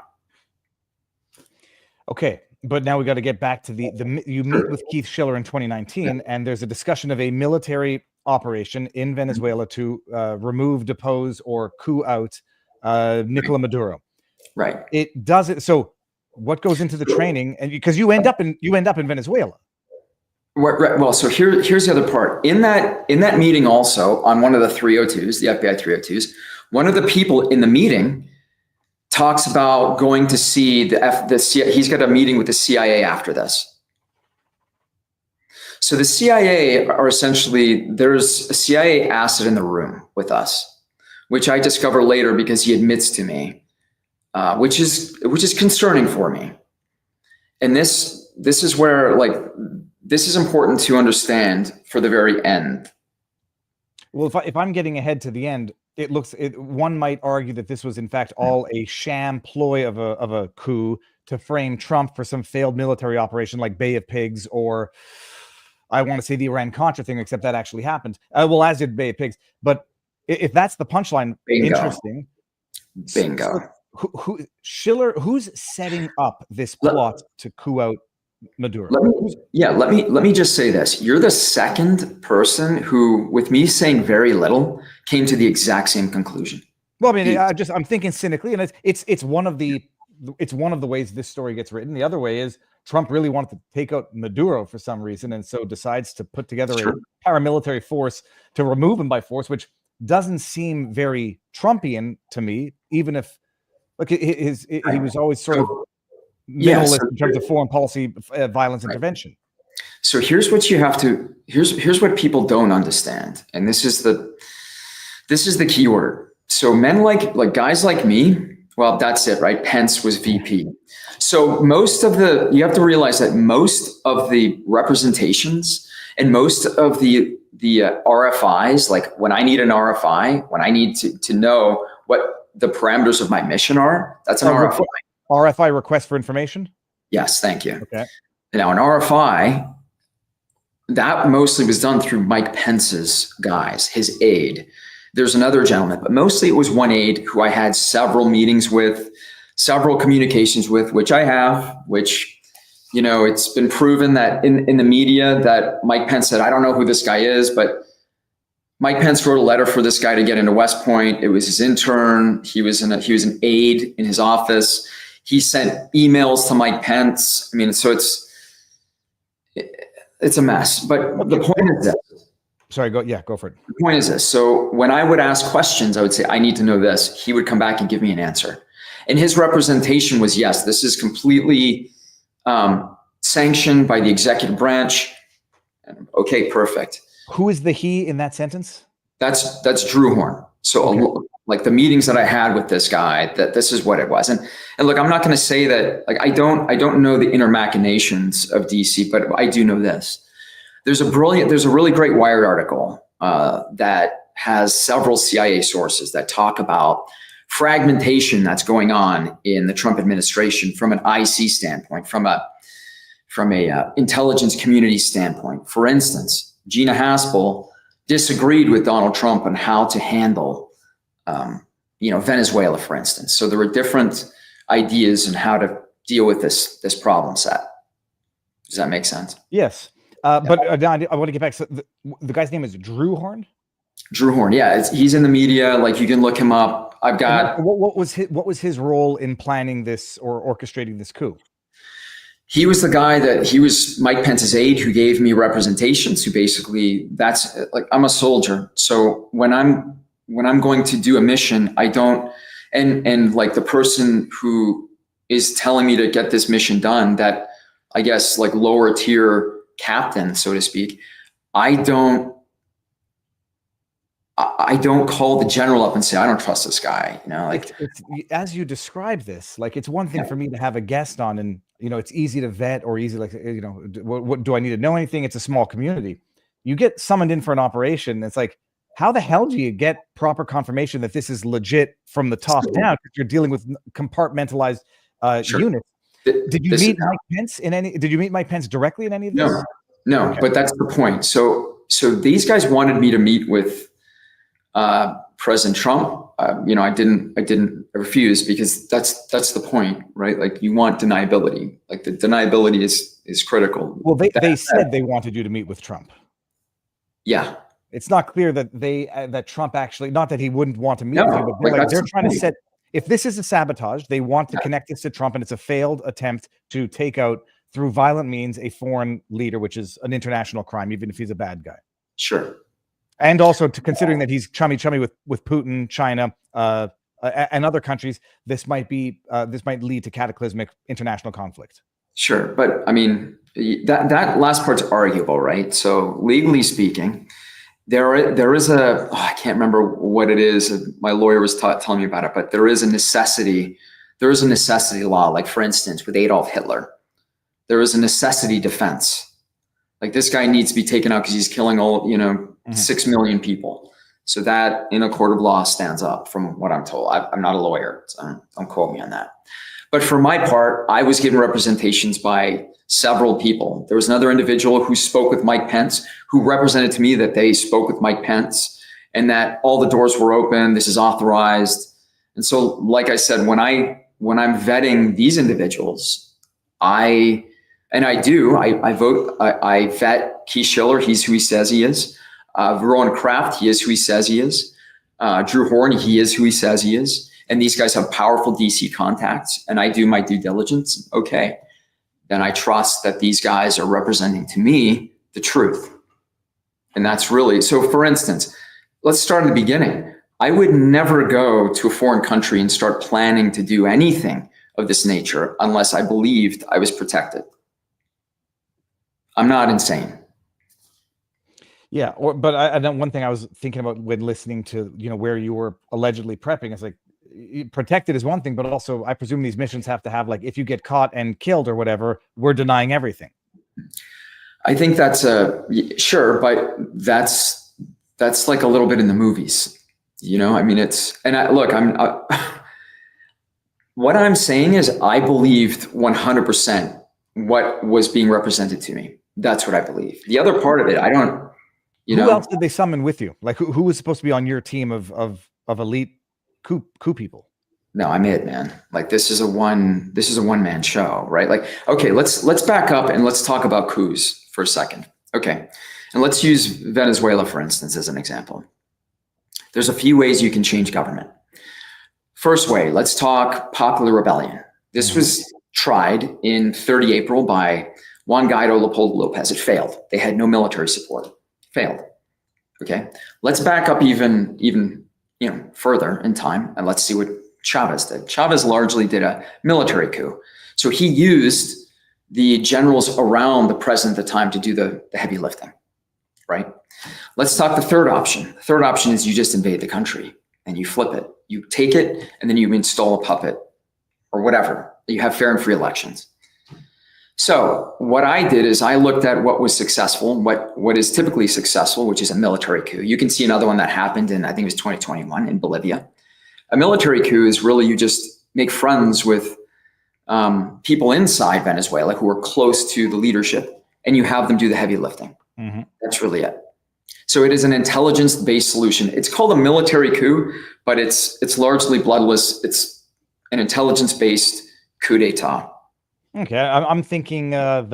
Okay. But now we got to get back to you meet with Keith Schiller in 2019, and there's a discussion of a military operation in Venezuela to remove, depose, or coup out Nicolas Maduro. Right. It does it. So what goes into the training? And because you end up in Venezuela. Right. Well, so here's the other part. In that meeting, also on one of the 302s, the FBI 302s, one of the people in the meeting talks about going to see the CIA. He's got a meeting with the CIA after this. So the CIA are essentially, there's a CIA asset in the room with us, which I discover later because he admits to me, which is concerning for me. And this is where, like, this is important to understand for the very end. Well, if I'm getting ahead to the end, one might argue that this was in fact all a sham ploy of a coup to frame Trump for some failed military operation like Bay of Pigs, or I want to say the Iran-Contra thing, except that actually happened. Well, as did Bay of Pigs. But if that's the punchline, interesting. Bingo. So, who's setting up this plot to coup out Maduro? Let me just say this. You're the second person who, with me saying very little, came to the exact same conclusion. Well, I mean, I'm thinking cynically, and it's one of the ways this story gets written. The other way is Trump really wanted to take out Maduro for some reason, and so decides to put together a paramilitary force to remove him by force, which doesn't seem very Trumpian to me, even if he was always sort of minimalist in terms of foreign policy, violence intervention. So here's what you have to, here's what people don't understand. And this is the key word. So men like guys like me, well, that's it, right? Pence was VP. So you have to realize that most of the representations and most of the RFIs, like when I need an RFI, when I need to know what the parameters of my mission are, that's an RFI. RFI, request for information? Yes, thank you. Okay. Now, an RFI, that mostly was done through Mike Pence's guys, his aide. There's another gentleman, but mostly it was one aide who I had several meetings with, several communications with, which I have, which, you know, it's been proven that in the media that Mike Pence said, I don't know who this guy is, but Mike Pence wrote a letter for this guy to get into West Point. It was his intern. He was an aide in his office. He sent emails to Mike Pence. I mean, so it's a mess. But the point is this. Sorry, go for it. The point is this. So when I would ask questions, I would say, I need to know this. He would come back and give me an answer. And his representation was, yes, this is completely sanctioned by the executive branch. Okay, perfect. Who is the he in that sentence? That's Drew Horn. So okay. Like the meetings that I had with this guy, that this is what it was. And look, I'm not going to say that, like, I don't know the inner machinations of DC, but I do know this. There's a really great Wired article that has several CIA sources that talk about fragmentation that's going on in the Trump administration from an IC standpoint, from a intelligence community standpoint. For instance, Gina Haspel disagreed with Donald Trump on how to handle, Venezuela, for instance. So there were different ideas on how to deal with this problem set. Does that make sense? Yes. But I want to get back. So the guy's name is Drew Horn? Drew Horn. Yeah. He's in the media. Like, you can look him up. I've got. What was his role in planning this or orchestrating this coup? He was the guy he was Mike Pence's aide who gave me representations, who basically, that's like, I'm a soldier. So when I'm going to do a mission, I don't, and like the person who is telling me to get this mission done, that I guess like lower tier captain, so to speak, I don't call the general up and say, I don't trust this guy, like it's, as you describe this, like, it's one thing for me to have a guest on and, it's easy to vet or easy, like, what do I need to know anything? It's a small community. You get summoned in for an operation. It's like, how the hell do you get proper confirmation that this is legit from the top down? Because you're dealing with compartmentalized units. Did you meet Mike Pence did you meet Mike Pence directly in any of this? No, okay. But that's the point. So these guys wanted me to meet with President Trump. I refused, because that's the point, right? Like, you want deniability. Like, the deniability is critical. Well, they said they wanted you to meet with Trump. Yeah. It's not clear that that Trump actually, not that he wouldn't want to meet with you, but they're trying to set, if this is a sabotage, they want to connect this to Trump, and it's a failed attempt to take out through violent means a foreign leader, which is an international crime, even if he's a bad guy. Sure. And also considering that he's chummy with Putin, China, and other countries, this might lead to cataclysmic international conflict. Sure, but I mean, that last part's arguable, right? So legally speaking, there is I can't remember what it is. My lawyer was telling me about it, but there is a necessity. There is a necessity law. Like, for instance, with Adolf Hitler, there is a necessity defense. Like, this guy needs to be taken out because he's killing 6 million people. So that, in a court of law, stands up, from what I'm told. I'm not a lawyer, so don't quote me on that. But for my part, I was given representations by several people. There was another individual who spoke with Mike Pence, who represented to me that they spoke with Mike Pence and that all the doors were open. This is authorized. And so, like I said, when I'm vetting these individuals, I vet Keith Schiller. He's who he says he is. Rowan Kraft, he is who he says he is. Drew Horn, he is who he says he is. And these guys have powerful DC contacts, and I do my due diligence. Okay. Then I trust that these guys are representing to me the truth. And that's really, so for instance, let's start at the beginning. I would never go to a foreign country and start planning to do anything of this nature unless I believed I was protected. I'm not insane. Yeah, but I know one thing I was thinking about when listening to, where you were allegedly prepping, it's like, protected is one thing, but also I presume these missions have to have, like, if you get caught and killed or whatever, we're denying everything. I think that's sure, but that's like a little bit in the movies, I mean, what I'm saying is I believed 100% what was being represented to me. That's what I believe. The other part of it, I don't, who else did they summon with you? Like who was supposed to be on your team of elite coup people? No, I'm it, man. Like this is a one man show, right? Like, okay, let's back up and let's talk about coups for a second. Okay. And let's use Venezuela, for instance, as an example. There's a few ways you can change government. First way, let's talk popular rebellion. This was tried in 30 April by Juan Guaido, Leopoldo Lopez. It failed. They had no military support. Failed. Okay. Let's back up even further in time and let's see what Chavez did. Chavez largely did a military coup. So he used the generals around the president at the time to do the heavy lifting, right? Let's talk the third option. The third option is you just invade the country and you flip it. You take it and then you install a puppet or whatever. You have fair and free elections. So what I did is I looked at what was successful, what is typically successful, which is a military coup. You can see another one that happened in, I think it was 2021 in Bolivia. A military coup is really you just make friends with people inside Venezuela who are close to the leadership and you have them do the heavy lifting. Mm-hmm. That's really it. So it is an intelligence-based solution. It's called a military coup, but it's largely bloodless. It's an intelligence-based coup d'etat. Okay, I'm thinking a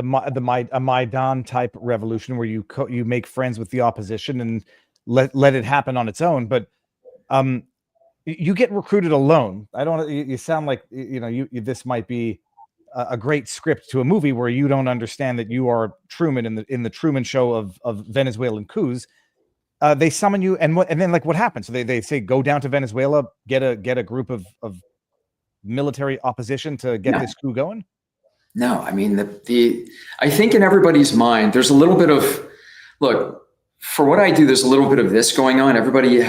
Maidan type revolution where you make friends with the opposition and let it happen on its own. But you get recruited alone. I don't. You sound like this might be a great script to a movie where you don't understand that you are Truman in the Truman Show of Venezuelan coups. They summon you, and then what happens? So they say go down to Venezuela, get a group of military opposition to get this coup going. No, I mean I think in everybody's mind there's a little bit of look for what I do. There's a little bit of this going on. Everybody.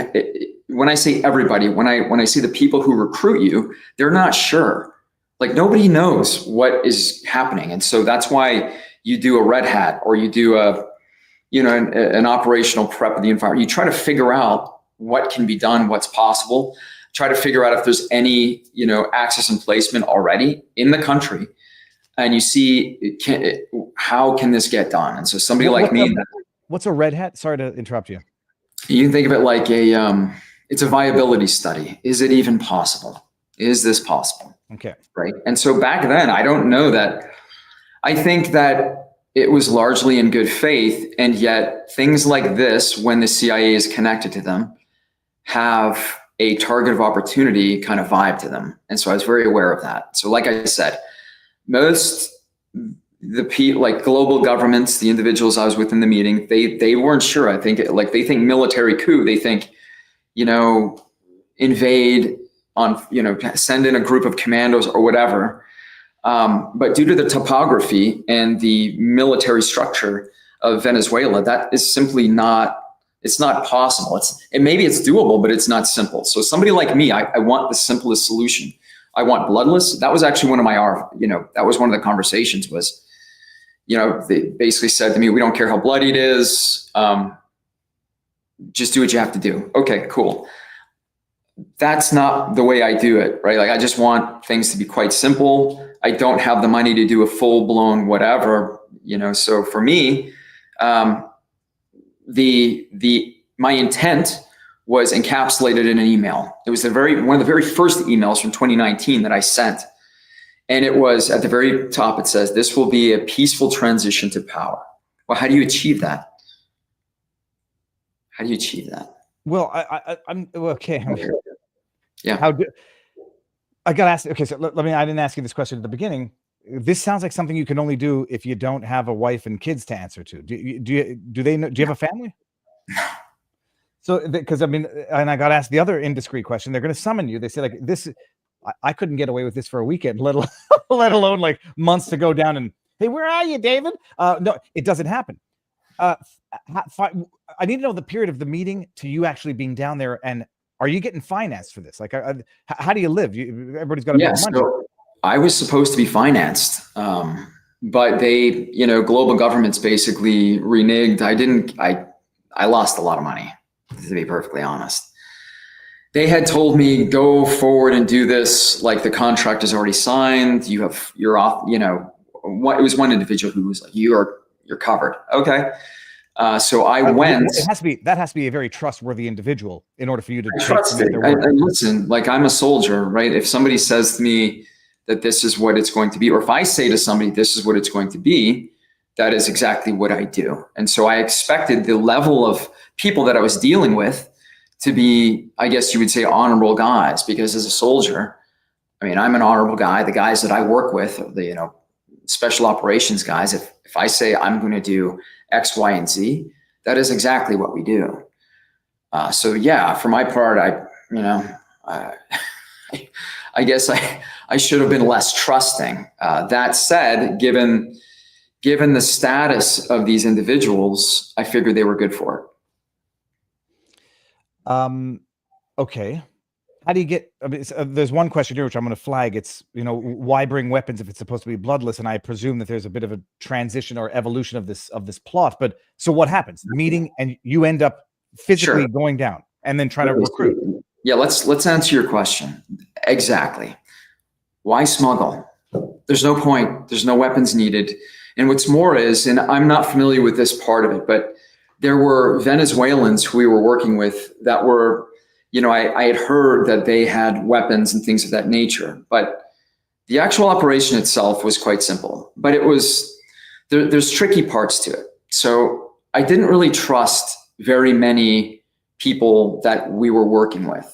When I say everybody, when I see the people who recruit you, they're not sure. Like nobody knows what is happening. And so that's why you do a red hat or you do an operational prep of the environment. You try to figure out what can be done, what's possible, try to figure out if there's any, access and placement already in the country. And you see, how can this get done? And so somebody like me. What's a red hat? Sorry to interrupt you. You can think of it like it's a viability study. Is it even possible? Is this possible? Okay. Right. And so back then, I don't know that. I think that it was largely in good faith. And yet things like this, when the CIA is connected to them, have a target of opportunity kind of vibe to them. And so I was very aware of that. So like I said, most like global governments, the individuals I was with in the meeting, they weren't sure. I think they think military coup, they think, invade on, send in a group of commandos or whatever. But due to the topography and the military structure of Venezuela, that is simply it's not possible. Maybe it's doable, but it's not simple. So somebody like me, I want the simplest solution. I want bloodless. That was actually one of that was one of the conversations was, they basically said to me, we don't care how bloody it is. Just do what you have to do. Okay, cool. That's not the way I do it, right? Like I just want things to be quite simple. I don't have the money to do a full blown whatever, so for me, my intent was encapsulated in an email. It was one of the very first emails from 2019 that I sent. And it was at the very top, it says, this will be a peaceful transition to power. Well, how do you achieve that? How do you achieve that? Well, I'm okay. Yeah. I got to ask. Okay. So I didn't ask you this question at the beginning. This sounds like something you can only do if you don't have a wife and kids to answer to. Do you have a family? So, because and I got asked the other indiscreet question. They're going to summon you. They say like this. I couldn't get away with this for a weekend, let alone like months to go down and hey, where are you, David? No, it doesn't happen. I need to know the period of the meeting to you actually being down there, and are you getting financed for this? Like, how do you live? Everybody's got to make money. So I was supposed to be financed, but they, global governments basically reneged. I lost a lot of money, to be perfectly honest. They had told me go forward and do this. Like the contract is already signed. You're off. It was one individual who was like, you're covered. Okay. So I went. That has to be a very trustworthy individual in order for you to trust it. And listen, like, I'm a soldier, right? If somebody says to me that this is what it's going to be, or if I say to somebody, this is what it's going to be, that is exactly what I do. And so I expected the level of people that I was dealing with to be, I guess you would say, honorable guys, because as a soldier, I mean, I'm an honorable guy. The guys that I work with, the, special operations guys, if I say I'm going to do X, Y, and Z, that is exactly what we do. So yeah, for my part, I guess I should have been less trusting. That said, given the status of these individuals, I figured they were good for it. Okay. How do you get, there's one question here, which I'm going to flag. It's, why bring weapons if it's supposed to be bloodless? And I presume that there's a bit of a transition or evolution of this plot. But so what happens? Meeting, and you end up physically going down and then trying to recruit. Yeah, let's answer your question. Exactly. Why smuggle? There's no point. There's no weapons needed. And what's more is, and I'm not familiar with this part of it, but there were Venezuelans who we were working with that were, I had heard that they had weapons and things of that nature, but the actual operation itself was quite simple. But it was, there's tricky parts to it. So I didn't really trust very many people that we were working with,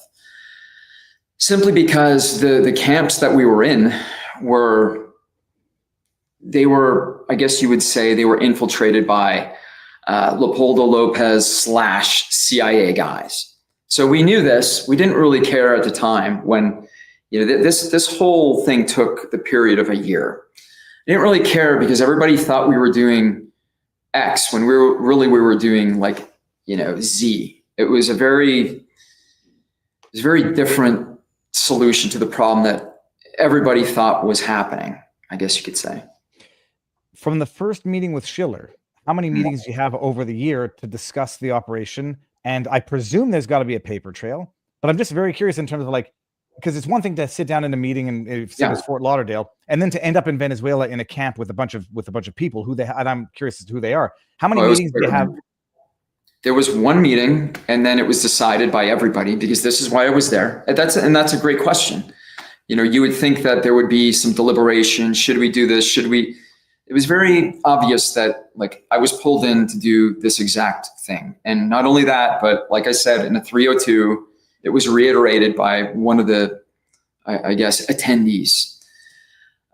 simply because the camps that we were in were, I guess you would say, they were infiltrated by Leopoldo Lopez / CIA guys. So we knew this. We didn't really care at the time when, this whole thing took the period of a year. I didn't really care because everybody thought we were doing X when we were doing like, Z. It was a very different solution to the problem that everybody thought was happening, I guess you could say. From the first meeting with Schiller, how many meetings do you have over the year to discuss the operation? And I presume there's got to be a paper trail, but I'm just very curious in terms of because it's one thing to sit down in a meeting and Fort Lauderdale, and then to end up in Venezuela in a camp with a bunch of people and I'm curious as to who they are. How many meetings do you have? There was one meeting, and then it was decided by everybody, because this is why I was there. And that's a great question. You would think that there would be some deliberation. Should we do this? Should we? It was very obvious that I was pulled in to do this exact thing. And not only that, but like I said, in a 302, it was reiterated by one of the, I guess, attendees.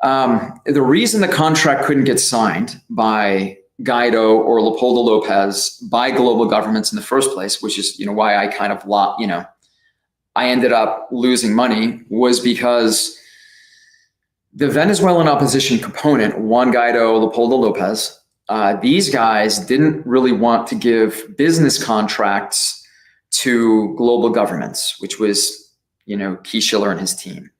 The reason the contract couldn't get signed by Guaido or Leopoldo Lopez by global governments in the first place, which is, why I kind of, I ended up losing money, was because the Venezuelan opposition component, Juan Guaido, Leopoldo Lopez, these guys didn't really want to give business contracts to global governments, which was, Key Schiller and his team.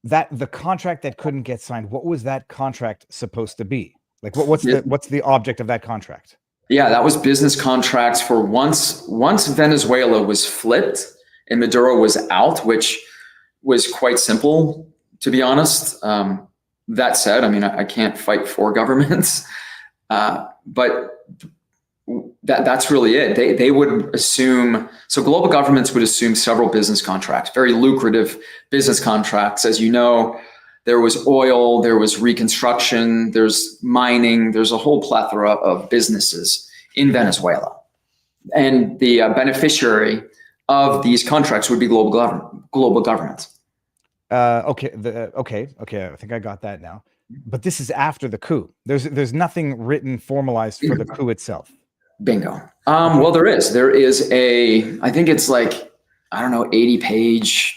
That the contract that couldn't get signed, what was that contract supposed to be? What's the object of that contract? Yeah, that was business contracts for once Venezuela was flipped and Maduro was out, which was quite simple, to be honest. That said, I can't fight for governments, but that's really it. They would assume, so global governments would assume several business contracts, very lucrative business contracts. As you know, there was oil, there was reconstruction, there's mining, there's a whole plethora of businesses in Venezuela. And the beneficiary of these contracts would be global governments. Okay. I think I got that now. But this is after the coup. There's nothing written formalized for the coup itself. Bingo. Well, there is I think it's 80 page,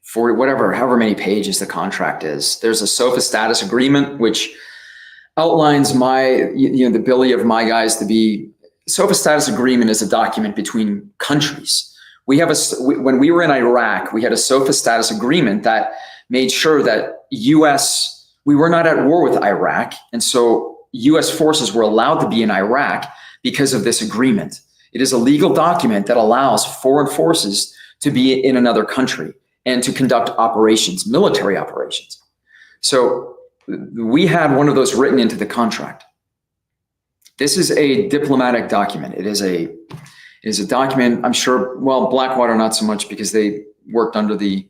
40, however many pages the contract is. There's a SOFA status agreement, which outlines the ability of my guys to be. SOFA status agreement is a document between countries. When we were in Iraq, we had a SOFA status agreement that made sure that we were not at war with Iraq. And so US forces were allowed to be in Iraq because of this agreement. It is a legal document that allows foreign forces to be in another country and to conduct operations, military operations. So we had one of those written into the contract. This is a diplomatic document. It is a document, I'm sure, well, Blackwater not so much because they worked under the,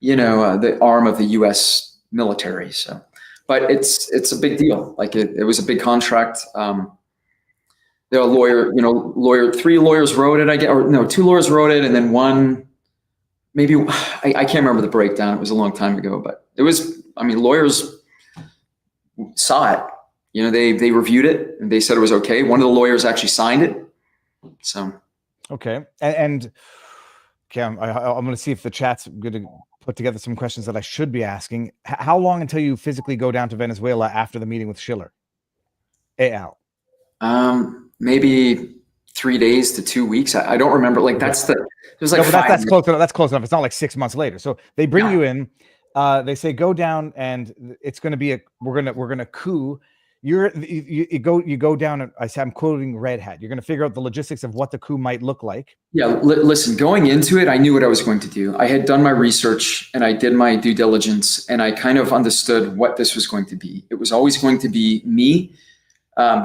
the arm of the US military. So, but it's a big deal. Like it was a big contract. The lawyer, 3 lawyers wrote it, I guess, or no, 2 lawyers wrote it, and then one, maybe, I can't remember the breakdown. It was a long time ago, but it was, lawyers saw it. They reviewed it and they said it was okay. One of the lawyers actually signed it. So. Okay. And okay, I'm going to see if the chat's going to put together some questions that I should be asking. How long until you physically go down to Venezuela after the meeting with Schiller? Al. Maybe 3 days to 2 weeks. I don't remember. Like that's there's like that's close enough. That's close enough. It's not like 6 months later. So they bring you in. They say go down, and it's going to be we're gonna coup. You go down, and I'm quoting Red Hat. You're going to figure out the logistics of what the coup might look like. Yeah, listen, going into it, I knew what I was going to do. I had done my research and I did my due diligence, and I kind of understood what this was going to be. It was always going to be me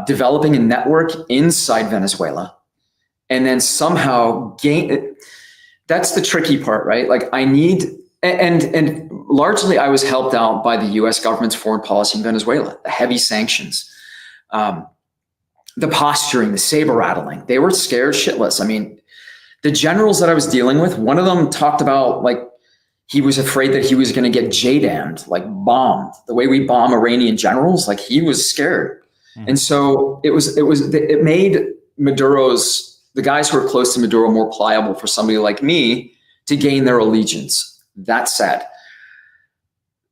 developing a network inside Venezuela, and then somehow gain it. That's the tricky part, right? Like I need, and largely I was helped out by the US government's foreign policy in Venezuela, the heavy sanctions, the posturing, the saber rattling. They were scared shitless. The generals that I was dealing with, one of them talked about like he was afraid that he was going to get JDAM'd, like bombed, the way we bomb Iranian generals. Like he was scared. And so it made the guys who are close to Maduro more pliable for somebody like me to gain their allegiance. That said,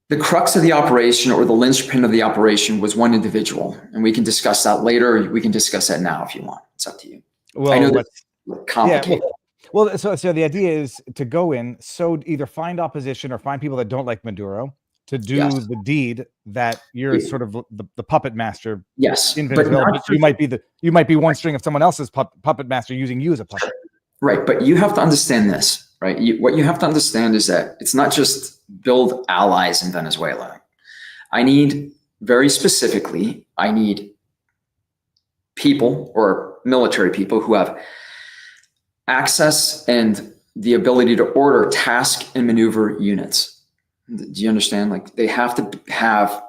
the crux of the operation, or the linchpin of the operation, was one individual. And we can discuss that later. We can discuss that now if you want. It's up to you. Well, I know that's complicated. Well, so the idea is to go in, so either find opposition or find people that don't like Maduro to do the deed that you're sort of the puppet master. Yes, in Venezuela, but you might be one string of someone else's puppet master using you as a puppet. Right, but you have to understand this, right? What you have to understand is that it's not just build allies in Venezuela. I need people or military people who have access and the ability to order task and maneuver units. Do you understand? Like they have to have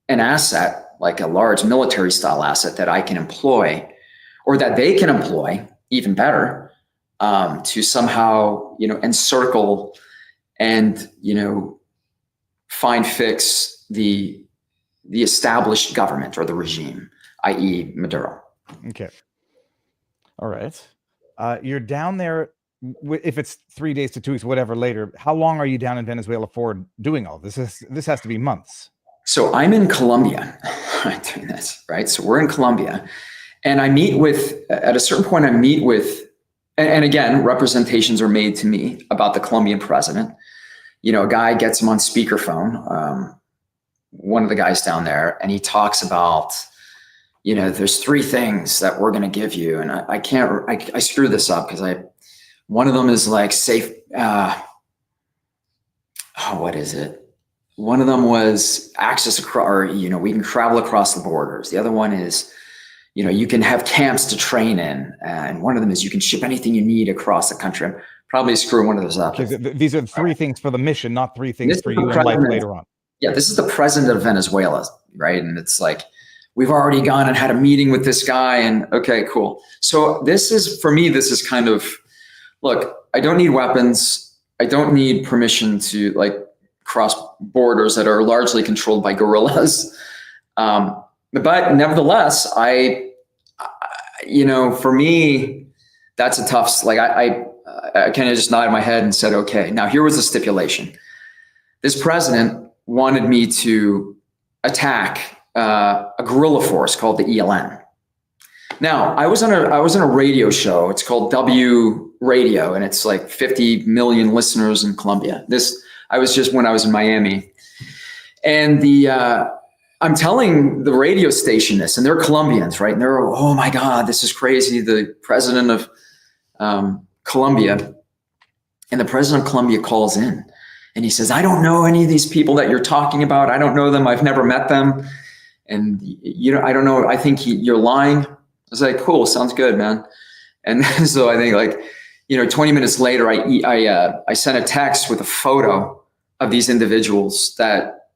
an asset, like a large military style asset that I can employ, or that they can employ, even better, to somehow, encircle and, fix the established government or the regime, i.e. Maduro. Okay. All right. You're down there. If it's 3 days to 2 weeks, whatever later, how long are you down in Venezuela for doing all this? This has to be months. So I'm in Colombia doing this, right? So we're in Colombia, and at a certain point, and again, representations are made to me about the Colombian president. A guy gets him on speakerphone, one of the guys down there, and he talks about, there's 3 things that we're going to give you. And I screw this up because one of them is like safe. What is it? One of them was access across, or, we can travel across the borders. The other one is, you can have camps to train in. And one of them is you can ship anything you need across the country. I'm probably screwing one of those up. These are 3 things for the mission, not 3 things for you in life later on. Yeah, this is the president of Venezuela, right? And it's like, we've already gone and had a meeting with this guy, and okay, cool. So for me, this is kind of, look, I don't need weapons. I don't need permission to cross borders that are largely controlled by guerrillas. But nevertheless, for me, that's a tough, I kind of just nodded my head and said, okay. Now here was the stipulation. This president wanted me to attack a guerrilla force called the ELN. Now, I was on a radio show. It's called W Radio, and it's like 50 million listeners in Colombia. I was just when I was in Miami, and I'm telling the radio station this, and they're Colombians, right? And they're, oh my God, this is crazy. The president of Colombia, and the president of Colombia calls in, And he says, I don't know any of these people that you're talking about. I don't know them. I've never met them. And I don't know. I think you're lying. I was like, cool. Sounds good, man. And so I think 20 minutes later, I sent a text with a photo of these individuals that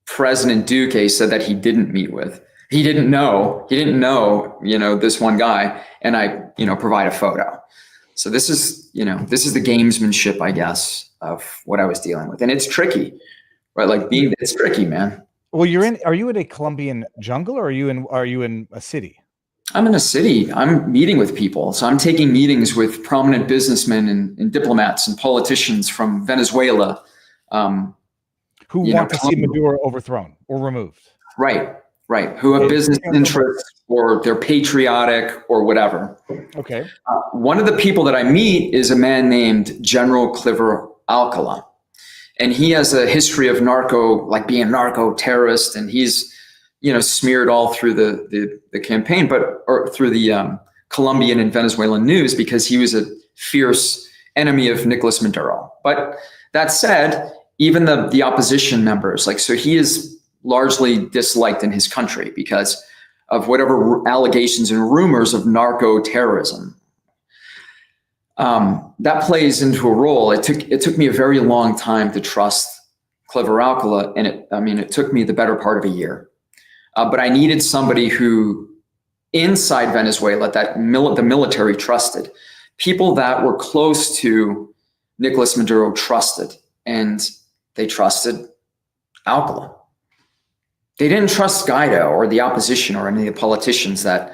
President Duque said that he didn't meet with. He didn't know, this one guy, and I, provide a photo. So this is the gamesmanship, I guess, of what I was dealing with. And it's tricky, right? It's tricky, man. Well, are you in a Colombian jungle, or are you in a city? I'm in a city. I'm meeting with people. So I'm taking meetings with prominent businessmen and diplomats and politicians from Venezuela. Who want to see Maduro overthrown or removed. Right. Who have business interests, or they're patriotic or whatever. Okay. One of the people that I meet is a man named General Cliver Alcala. And he has a history of being a narco terrorist. And he's, smeared all through the campaign, or through the Colombian and Venezuelan news, because he was a fierce enemy of Nicolas Maduro. But that said, even the opposition members, so he is largely disliked in his country because of whatever allegations and rumors of narco terrorism. That plays into a role. It took me a very long time to trust Cliver Alcala, and it took me the better part of a year. But I needed somebody who, inside Venezuela, that the military trusted, people that were close to Nicolas Maduro trusted, and they trusted Alcala. They didn't trust Guaido or the opposition or any of the politicians that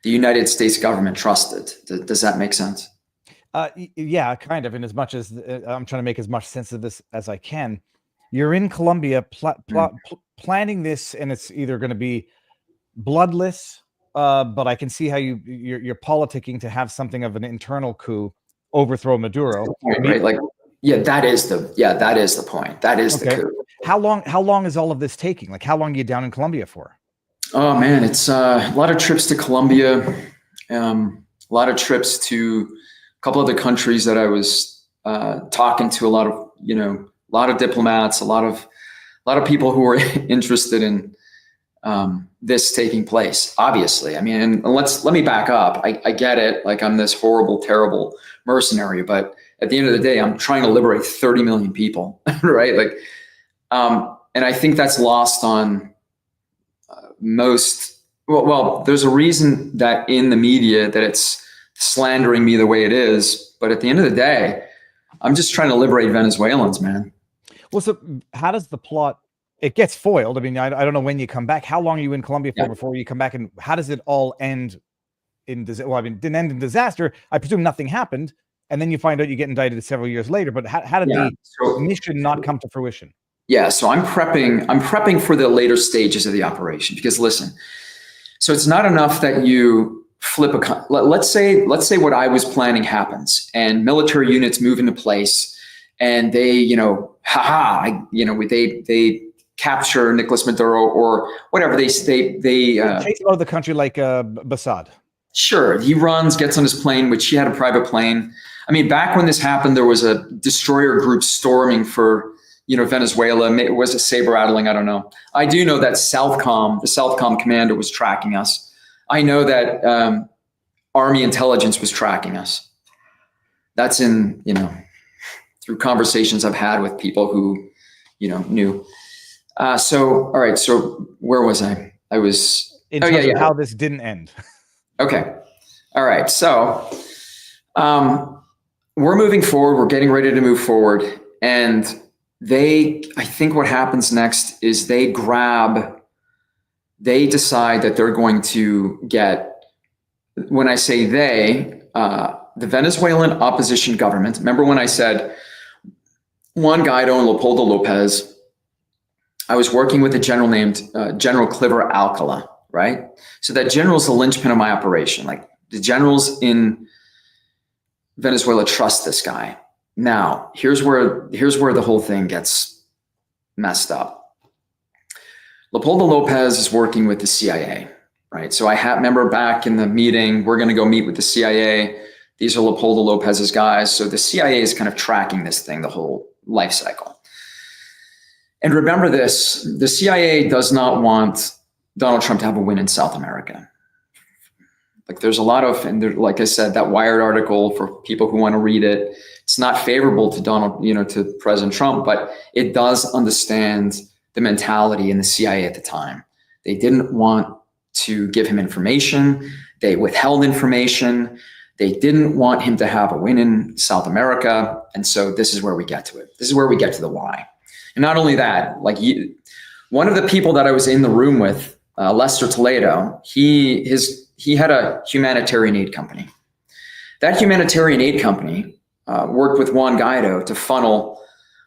the United States government trusted. Does that make sense? Yeah, kind of. In as much as I'm trying to make as much sense of this as I can. You're in Colombia planning this, and it's either going to be bloodless, but I can see how you're politicking to have something of an internal coup, overthrow Maduro. Right? That is the point. That is the coup. How long is all of this taking? How long are you down in Colombia for? Oh man, it's a lot of trips to Colombia, a lot of trips to a couple other countries that I was talking to, a lot of diplomats, a lot of people who were interested in this taking place. Obviously, and let me back up. I get it. I'm this horrible, terrible mercenary, but at the end of the day, I'm trying to liberate 30 million people, right? And I think that's lost on most. Well, there's a reason that in the media that it's slandering me the way it is, but at the end of the day, I'm just trying to liberate Venezuelans, man. Well, so how does the plot? It gets foiled. I don't know when you come back. How long are you in Colombia for before you come back, and how does it all end in? It didn't end in disaster. I presume nothing happened. And then you find out you get indicted several years later. But how did the mission not come to fruition? Yeah, so I'm prepping for the later stages of the operation, because listen, so it's not enough that you flip let's say what I was planning happens, and military units move into place, and they they capture Nicolas Maduro or whatever they chase out of the country like Bassad. Sure, he runs, gets on his plane, which he had a private plane. Back when this happened, there was a destroyer group storming for Venezuela. It was a saber rattling. I don't know. I do know that the Southcom commander was tracking us. I know that Army intelligence was tracking us. That's in, through conversations I've had with people who, knew. All right. So where was I? I was in terms of how this didn't end. Okay. All right. So we're moving forward. We're getting ready to move forward. And I think what happens next is they decide that they're going to get, when I say the Venezuelan opposition government. Remember when I said Juan Guaido and Leopoldo Lopez, I was working with a general named General Cliver Alcala, right? So that general's the linchpin of my operation. The generals in Venezuela trust this guy. Now, here's where the whole thing gets messed up. Leopoldo Lopez is working with the CIA, right? So I remember back in the meeting, we're going to go meet with the CIA. These are Leopoldo Lopez's guys. So the CIA is kind of tracking this thing the whole life cycle. And remember this, the CIA does not want Donald Trump to have a win in South America. Like there's a lot of, and there, like I said, that Wired article, for people who want to read it, it's not favorable to to President Trump, but it does understand the mentality in the CIA at the time. They didn't want to give him information. They withheld information. They didn't want him to have a win in South America. And so this is where we get to it. This is where we get to the why. And not only that, like one of the people that I was in the room with, Lester Toledo, he had a humanitarian aid company. That humanitarian aid company worked with Juan Guaido to funnel,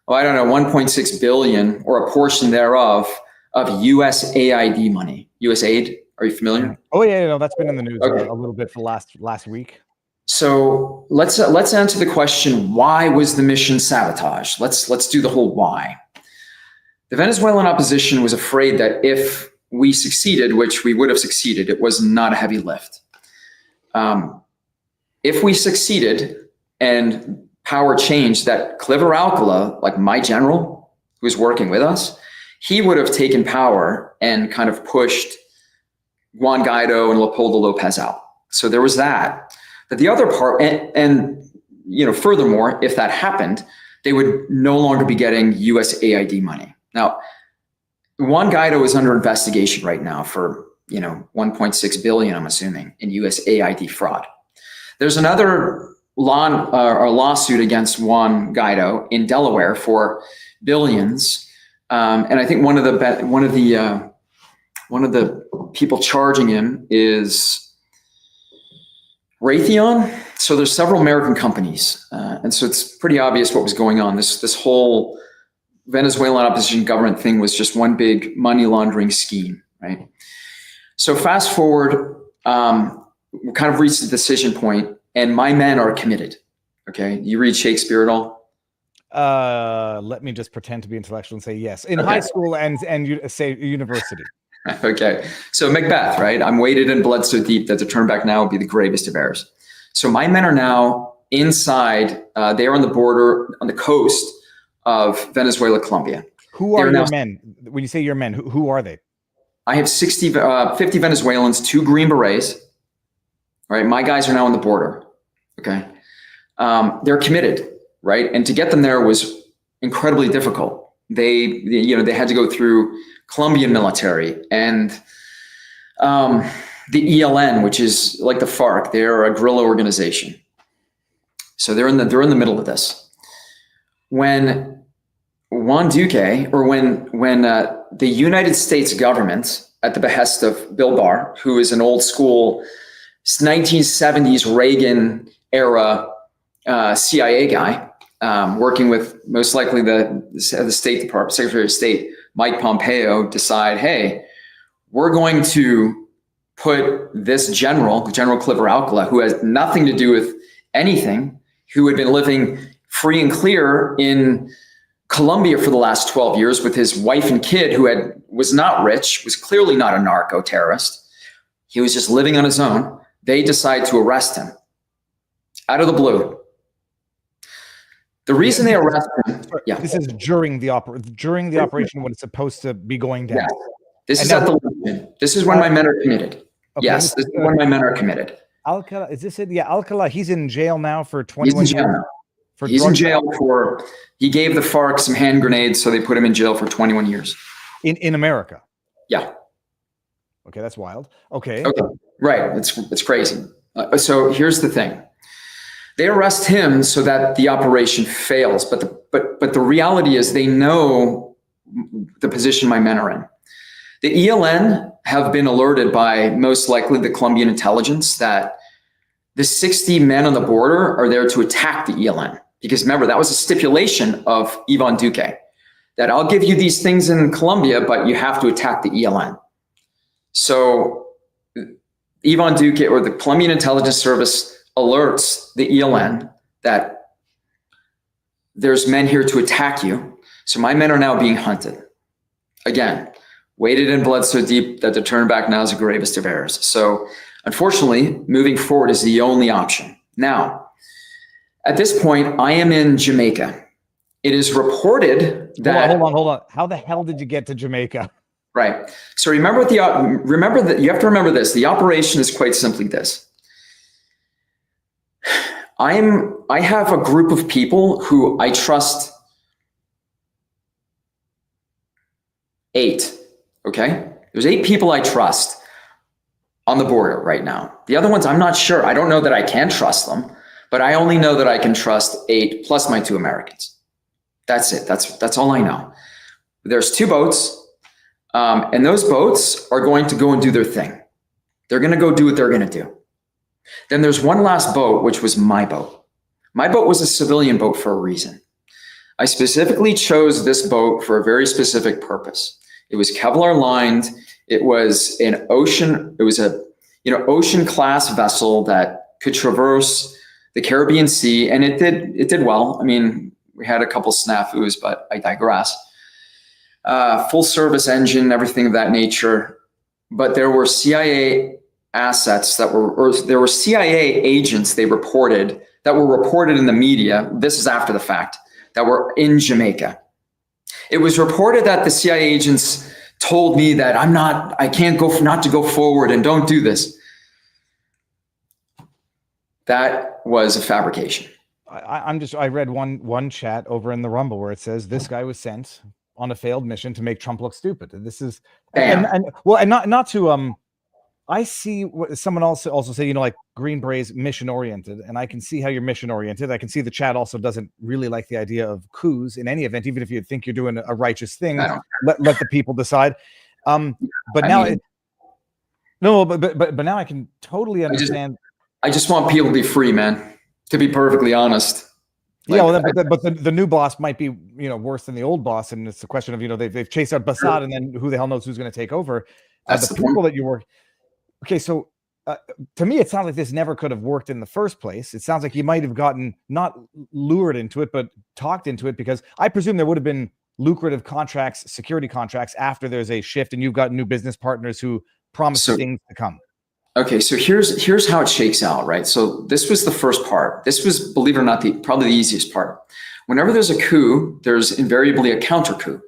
1.6 billion or a portion thereof of USAID money. USAID, are you familiar? Oh yeah, no, that's been in the news a little bit for last week. So let's answer the question: why was the mission sabotaged? Let's do the whole why. The Venezuelan opposition was afraid that if we succeeded, which we would have succeeded, it was not a heavy lift. If we succeeded and power changed, that Cliver Alcala, like my general who was working with us, he would have taken power and kind of pushed Juan Guaido and Leopoldo Lopez out. So there was that. But the other part, and furthermore, if that happened, they would no longer be getting USAID money. Now, Juan Guaido is under investigation right now for 1.6 billion, I'm assuming, in USAID fraud. There's another lawsuit against Juan Guaido in Delaware for billions, and I think one of the people charging him is Raytheon. So there's several American companies, and so it's pretty obvious what was going on. This whole Venezuelan opposition government thing was just one big money laundering scheme, right? So fast forward, we kind of reached the decision point, and my men are committed. Okay, you read Shakespeare at all? Let me just pretend to be intellectual and say yes. In high school and say university. Okay, so Macbeth, right? I'm weighted in blood so deep that to turn back now would be the gravest of errors. So my men are now inside. They are on the border, on the coast of Venezuela, Colombia. Who are your men? When you say your men, who are they? I have 50 Venezuelans, 2 Green Berets. Right, my guys are now on the border. Okay, they're committed, right? And to get them there was incredibly difficult. They had to go through Colombian military and the ELN, which is like the FARC. They're a guerrilla organization. So they're in the middle of this. When Juan Duque, or when the United States government, at the behest of Bill Barr, who is an old school 1970s Reagan era CIA guy, working with most likely the State Department, Secretary of State, Mike Pompeo, decide, hey, we're going to put this General Cliver Alcala, who has nothing to do with anything, who had been living free and clear in Colombia for the last 12 years with his wife and kid, who was not rich, was clearly not a narco terrorist. He was just living on his own. They decide to arrest him out of the blue. The reason they arrest him, this is during the operation when it's supposed to be going down. Yeah. This is at the limit. This is when my men are committed. Okay. Yes, this is when my men are committed. Alcala, is this it? Yeah, Alcala, he's in jail now for 21 years. He's in jail for, he gave the FARC some hand grenades, so they put him in jail for 21 years. In America? Yeah. Okay, that's wild. Okay. Right, it's crazy. So here's the thing. They arrest him so that the operation fails, but the reality is they know the position my men are in. The ELN have been alerted by most likely the Colombian intelligence that the 60 men on the border are there to attack the ELN. Because remember, that was a stipulation of Ivan Duque, that I'll give you these things in Colombia, but you have to attack the ELN. So Ivan Duque, or the Colombian intelligence service, alerts the ELN that there's men here to attack you. So my men are now being hunted. Again, weighted in blood so deep that to turn back now is the gravest of errors. So unfortunately, moving forward is the only option. Now, at this point, I am in Jamaica. It is reported that hold on. How the hell did you get to Jamaica? Right. So remember that you have to remember this. The operation is quite simply this. I have a group of people who I trust. 8. Okay. There's 8 people I trust on the border right now. The other ones, I'm not sure. I don't know that I can trust them, but I only know that I can trust 8 plus my 2 Americans. That's it. That's all I know. There's 2 boats. And those boats are going to go and do their thing. They're going to go do what they're going to do. Then there's one last boat, which was my boat. My boat was a civilian boat for a reason. I specifically chose this boat for a very specific purpose. It was Kevlar lined. It was an ocean. It was a ocean class vessel that could traverse the Caribbean Sea, and it did well. I mean, we had a couple snafus, but I digress. Full service engine, everything of that nature. But there were CIA assets there were CIA agents that were reported in the media. This is after the fact, that were in Jamaica. It was reported that the CIA agents told me that I can't not to go forward and don't do this. That was a fabrication. I read one chat over in the Rumble where it says this guy was sent on a failed mission to make Trump look stupid. This is and not to I see what someone also said, like Green Berets mission oriented, and I can see how you're mission oriented. I can see the chat also doesn't really like the idea of coups in any event, even if you think you're doing a righteous thing. Let the people decide. But now I can totally understand. I just want people to be free, man. To be perfectly honest. But the new boss might be worse than the old boss, and it's a question of they've chased out Bassad, and then who the hell knows who's going to take over. That's the people that you work. Okay, so to me, it sounds like this never could have worked in the first place. It sounds like you might have gotten not lured into it, but talked into it, because I presume there would have been lucrative contracts, security contracts, after there's a shift, and you've got new business partners who promise things to come. Okay, so here's how it shakes out, right? So this was the first part. This was, believe it or not, probably the easiest part. Whenever there's a coup, there's invariably a counter coup.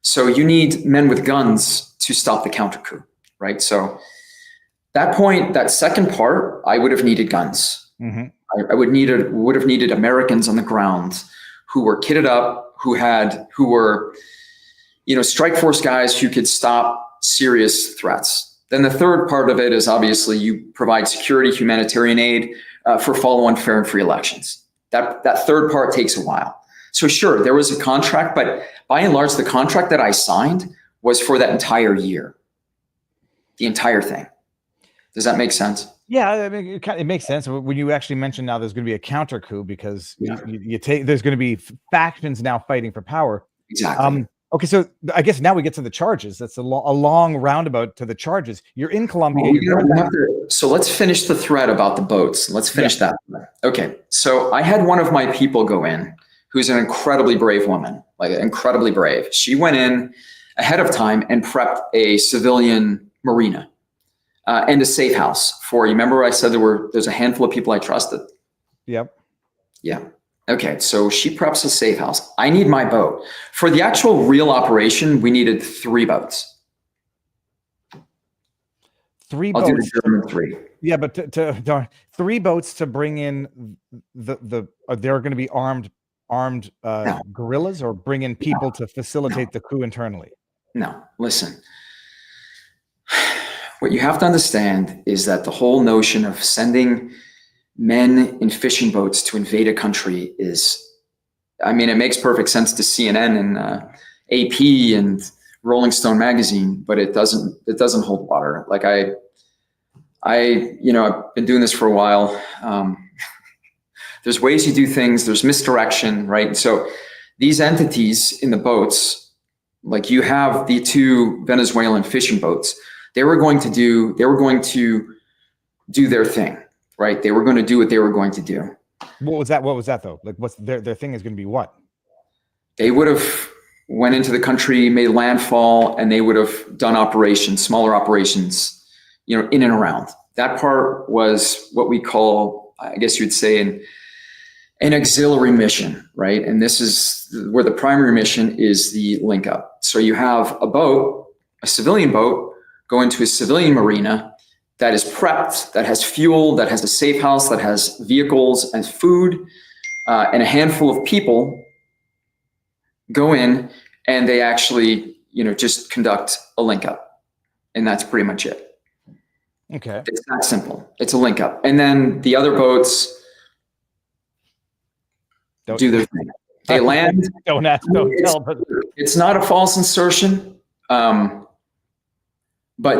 So you need men with guns to stop the counter coup, right? So that second part, I would have needed guns. Mm-hmm. I would have needed Americans on the ground who were kitted up, who were strike force guys who could stop serious threats. Then the third part of it is obviously you provide security, humanitarian aid for follow-on fair and free elections. That third part takes a while. So sure, there was a contract, but by and large, the contract that I signed was for that entire year, the entire thing. Does that make sense? Yeah, I mean, it makes sense when you actually mention now there's going to be a counter coup, because there's going to be factions now fighting for power. Exactly. Okay, so I guess now we get to the charges. That's a long roundabout to the charges. You're in Colombia. So let's finish the thread about the boats. Let's finish that. Okay, so I had one of my people go in, who's an incredibly brave woman, like incredibly brave. She went in ahead of time and prepped a civilian marina and a safe house for, you remember I said there's a handful of people I trusted? Yep. Yeah. Okay, so she preps a safe house. I need my boat. For the actual real operation, we needed 3 boats. 3 I'll boats. do the German 3. Yeah, but to 3 boats to bring in they're going to be armed guerrillas, or bring in people to facilitate the coup internally? No, listen. What you have to understand is that the whole notion of sending men in fishing boats to invade a country it makes perfect sense to CNN and AP and Rolling Stone magazine, but it doesn't hold water. Like I've been doing this for a while. There's ways you do things. There's misdirection, right? So these entities in the boats, like you have the 2 Venezuelan fishing boats, they were going to do their thing. Right, they were going to do what they were going to do. What was that though? Like, what's their thing is going to be what? They would have went into the country, made landfall, and they would have done smaller operations, in and around. That part was what we call, I guess you'd say, an an auxiliary mission, right? And this is where the primary mission is the link up. So you have a boat, a civilian boat, go into a civilian marina that is prepped, that has fuel, that has a safe house, that has vehicles and food, and a handful of people go in and they actually, just conduct a link up. And that's pretty much it. Okay. It's that simple. It's a link up. And then the other boats do their thing. They land. Don't ask, don't tell. But it's not a false insertion, but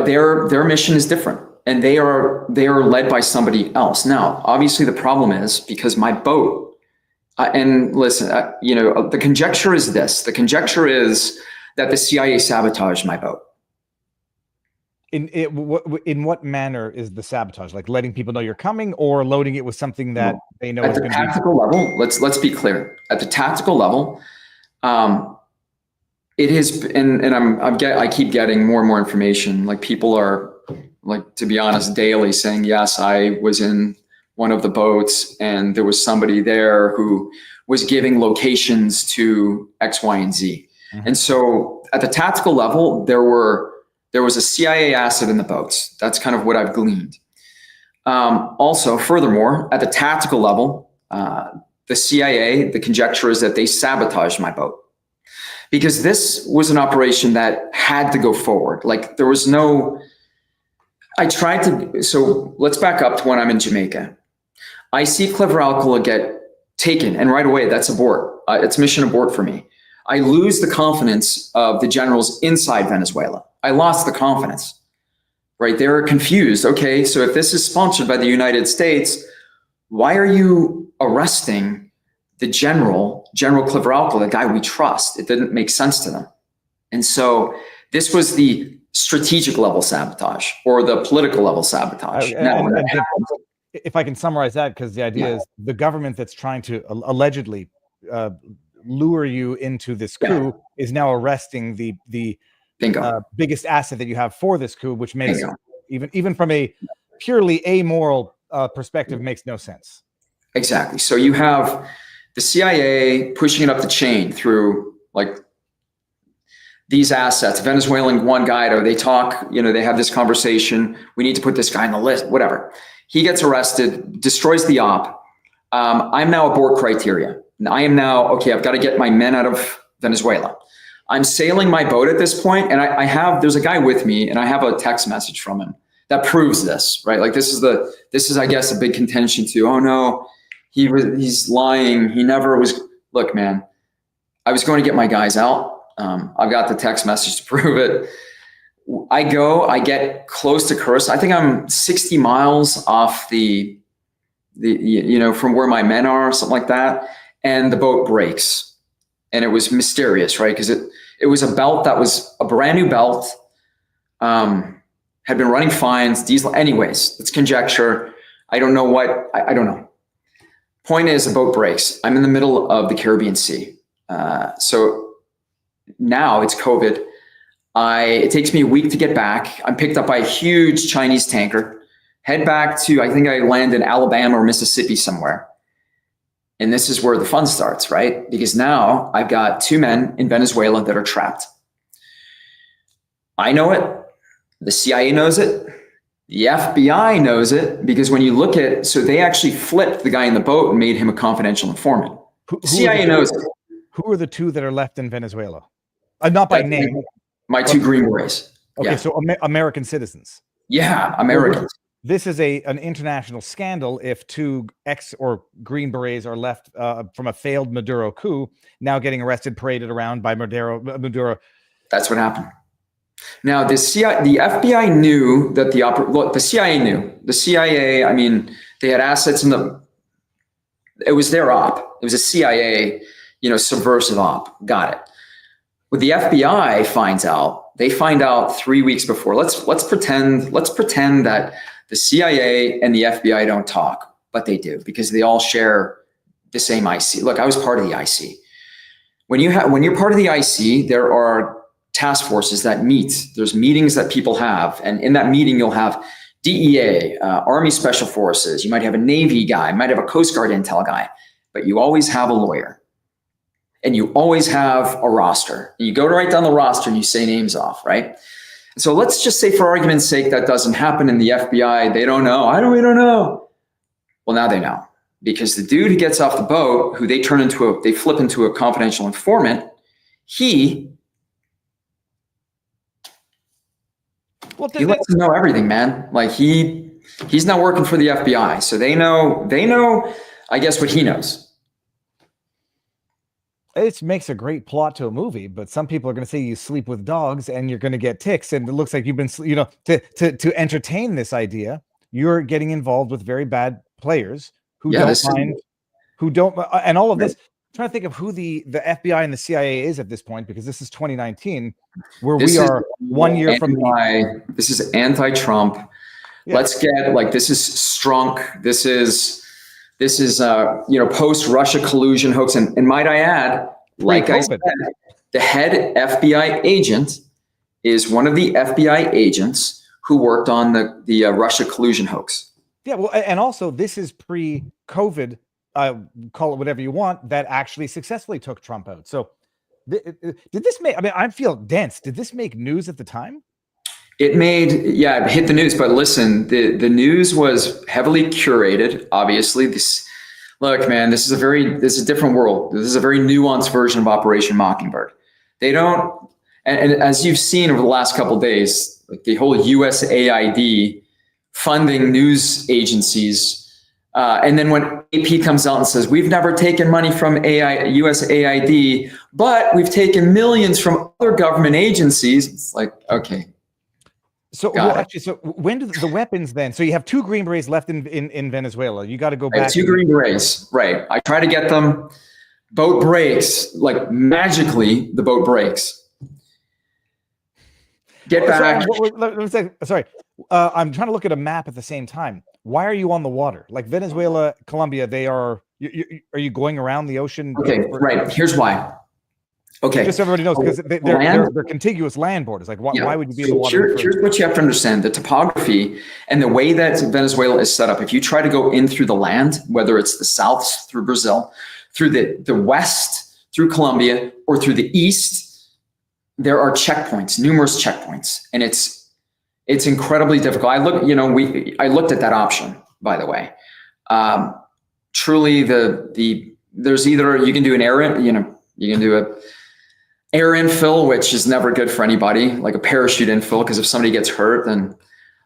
their mission is different, and they are led by somebody else. Now, obviously, the problem is because my boat. And listen, the conjecture is this. The conjecture is that the CIA sabotaged my boat. In what manner is the sabotage? Like letting people know you're coming, or loading it with something that they know at is the going to be tactical level? Let's be clear. At the tactical level, it is, and I keep getting more and more information. Like people are, like, to be honest, daily saying, yes, I was in one of the boats and there was somebody there who was giving locations to X, Y, and Z. Mm-hmm. And so at the tactical level, there was a CIA asset in the boats. That's kind of what I've gleaned. Also, furthermore, at the tactical level, the CIA, the conjecture is that they sabotaged my boat because this was an operation that had to go forward. Like there was no, so let's back up to when I'm in Jamaica. I see Clever Alcala get taken, and right away, that's abort. It's mission abort for me. I lose the confidence of the generals inside Venezuela. I lost the confidence, right? They're confused. Okay, so if this is sponsored by the United States, why are you arresting the General Clever Alcala, the guy we trust? It didn't make sense to them. And so this was the strategic level sabotage or the political level sabotage. If I can summarize that, because the idea is the government that's trying to allegedly lure you into this coup is now arresting the biggest asset that you have for this coup, which makes even from a purely amoral perspective makes no sense. Exactly. So you have the CIA pushing it up the chain through like these assets. Venezuelan Juan Guaido, they talk, they have this conversation. We need to put this guy on the list, whatever. He gets arrested, destroys the op. I'm now abort criteria. And I am now, okay, I've got to get my men out of Venezuela. I'm sailing my boat at this point, and there's a guy with me, and I have a text message from him that proves this, right? Like this is, I guess, a big contention too. Oh no, he's lying. He never was. Look, man, I was going to get my guys out. I've got the text message to prove it. I get close to Curacao. I think I'm 60 miles off the from where my men are, something like that. And the boat breaks. And it was mysterious, right? Because it was a belt that was a brand new belt, had been running fines, diesel. Anyways, it's conjecture. I don't know what, I don't know. Point is, the boat breaks. I'm in the middle of the Caribbean Sea. So now it's COVID. It takes me a week to get back. I'm picked up by a huge Chinese tanker, head back to, I think I land in Alabama or Mississippi somewhere. And this is where the fun starts, right? Because now I've got 2 men in Venezuela that are trapped. I know it. The CIA knows it. The FBI knows it, because when you look at, so they actually flipped the guy in the boat and made him a confidential informant. The CIA knows it. Who are the 2 that are left in Venezuela? Not by name. My 2 Green Berets. Okay, yeah. so American citizens. Yeah, Americans. This is an international scandal if 2 ex or Green Berets are left from a failed Maduro coup, now getting arrested, paraded around by Maduro. That's what happened. Now, the FBI knew that the CIA knew. The CIA, I mean, they had assets it was their op. It was a CIA, subversive op. Got it. What the FBI finds out, they find out 3 weeks before. Let's pretend that the CIA and the FBI don't talk, but they do, because they all share the same IC. Look, I was part of the IC. When you're part of the IC, there are task forces that meet. There's meetings that people have, and in that meeting, you'll have DEA, Army Special Forces. You might have a Navy guy, you might have a Coast Guard intel guy. but you always have a lawyer. And you always have a roster. And you go right down the roster and you say names off, right? So let's just say, for argument's sake, that doesn't happen in the FBI. They don't know. We don't know. Well, now they know. Because the dude who gets off the boat, who they flip into a confidential informant, he lets them know everything, man. Like he's not working for the FBI. So they know, I guess, what he knows. It makes a great plot to a movie, but some people are going to say you sleep with dogs and you're going to get ticks. And it looks like you've been, to entertain this idea, you're getting involved with very bad players who don't mind, and all of this. I'm trying to think of who the FBI and the CIA is at this point, because this is 2019, where we are 1 year from this is anti-Trump. Yeah. Let's get this is Strunk. This is post-Russia collusion hoax. And might I add, like I said, the head FBI agent is one of the FBI agents who worked on the Russia collusion hoax. Yeah, well, and also this is pre-COVID, call it whatever you want, that actually successfully took Trump out. So did this make, I feel dense. Did this make news at the time? It hit the news, but listen, the news was heavily curated. Obviously, look, man, this is a different world. This is a very nuanced version of Operation Mockingbird. They don't, and as you've seen over the last couple of days, like the whole USAID funding news agencies, and then when AP comes out and says, we've never taken money from USAID, but we've taken millions from other government agencies, it's like, okay. So so when do the weapons then? So you have 2 Green Berets left in Venezuela. You got to go back. 2 Green Berets, right? I try to get them. Boat breaks, like magically, the boat breaks. Get back. Let me say, sorry. I'm trying to look at a map at the same time. Why are you on the water? Like Venezuela, Colombia, they are. Are you going around the ocean? Okay, right. Here's why. Okay. Just so everybody knows, because they're contiguous land borders. Like, why would you be in the water? Here's what you have to understand. The topography and the way that Venezuela is set up, if you try to go in through the land, whether it's the south through Brazil, through the west through Colombia, or through the east, there are checkpoints, numerous checkpoints. And it's incredibly difficult. I looked at that option, by the way. Truly, there's either you can do an you can do a air infill, which is never good for anybody, like a parachute infill, because if somebody gets hurt, then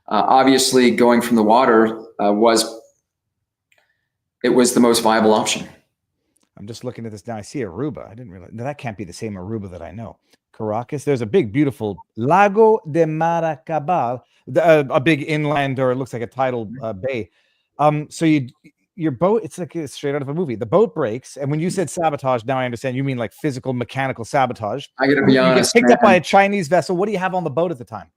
obviously going from the water was the most viable option. I'm just looking at this now. I see Aruba. I didn't realize. No, that can't be the same Aruba that I know. Caracas. There's a big, beautiful Lago de Maracabal, a big inland, or it looks like a tidal bay. So your boat, it's like it's straight out of a movie. The boat breaks, and when you said sabotage, now I understand you mean like physical, mechanical sabotage. I gotta be honest. You get picked up by a Chinese vessel. What do you have on the boat at the time?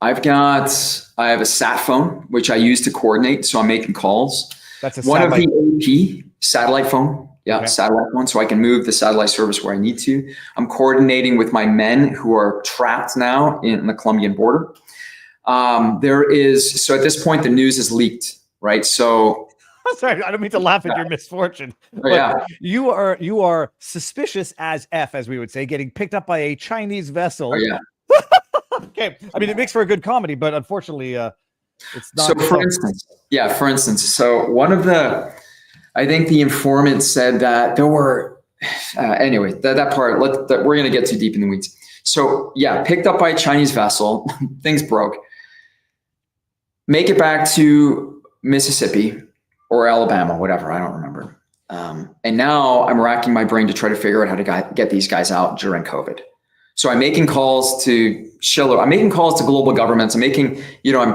I have a sat phone, which I use to coordinate. So I'm making calls. That's a one satellite. Of the AP satellite phone. Yeah, okay. Satellite phone. So I can move the satellite service where I need to. I'm coordinating with my men who are trapped now in the Colombian border. So at this point, the news is leaked, right? So sorry, I don't mean to laugh at your misfortune. But yeah. You are suspicious as F, as we would say, getting picked up by a Chinese vessel. Oh, yeah. Okay. I mean, it makes for a good comedy, but unfortunately, it's not. So for instance, so I think the informant said that there were, anyway, that part, we're going to get too deep in the weeds. So yeah, picked up by a Chinese vessel, things broke. Make it back to Mississippi or Alabama, whatever, I don't remember. And now I'm racking my brain to try to figure out how to get these guys out during COVID. So I'm making calls to Schiller. I'm making calls to global governments. I'm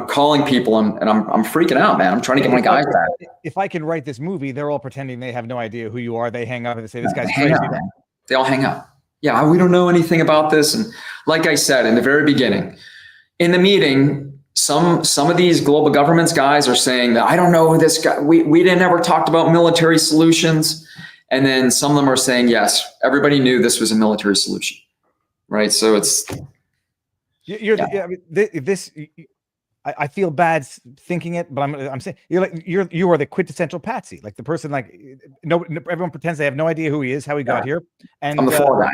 calling people and I'm freaking out, man. I'm trying to get my guys back. If I can write this movie, they're all pretending they have no idea who you are. They hang up and they say, this guy's crazy. They all hang up. Yeah, we don't know anything about this. And like I said, in the very beginning, in the meeting, some of these global governments guys are saying that I don't know who this guy, we didn't ever talked about military solutions. And then some of them are saying, yes, everybody knew this was a military solution. Right. So it's. I feel bad thinking it, but I'm saying you are the quintessential patsy, like the person like everyone pretends they have no idea who he is, how he got here, and I'm the fall guy.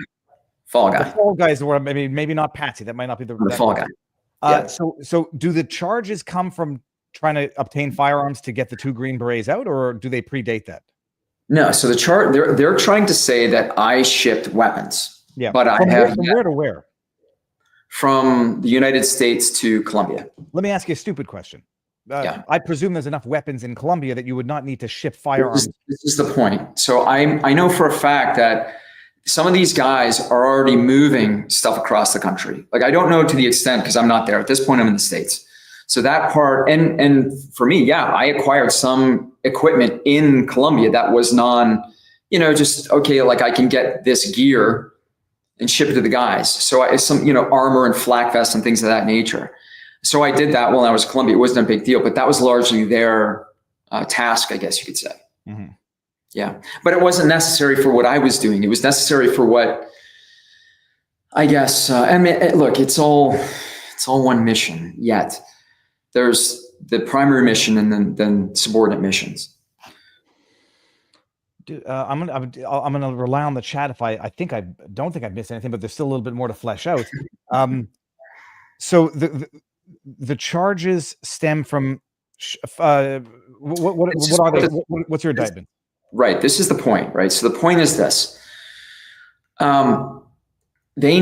Fall guy. The fall guy is the word. Maybe not patsy. That might not be the fall guy. So do the charges come from trying to obtain firearms to get the 2 Green Berets out, or do they predate that? No. So they're trying to say that I shipped weapons. Yeah, but from where to where? From the United States to Colombia. Let me ask you a stupid question. I presume there's enough weapons in Colombia that you would not need to ship firearms. This is the point. So I know for a fact that some of these guys are already moving stuff across the country. Like, I don't know to the extent, because I'm not there at this point. I'm in the States. So that part, and for me, I acquired some equipment in Colombia that was just okay. Like, I can get this gear and ship it to the guys. So some, armor and flak vests and things of that nature. So I did that while I was in Colombia. It wasn't a big deal, but that was largely their task, I guess you could say. Mm-hmm. Yeah. But it wasn't necessary for what I was doing. It was necessary for what, I guess, look, it's all one mission, yet there's the primary mission and then subordinate missions. I'm gonna rely on the chat if I don't think I've missed anything, but there's still a little bit more to flesh out. So the charges stem from what are they? What's your indictment? Right. This is the point. Right. So the point is this: they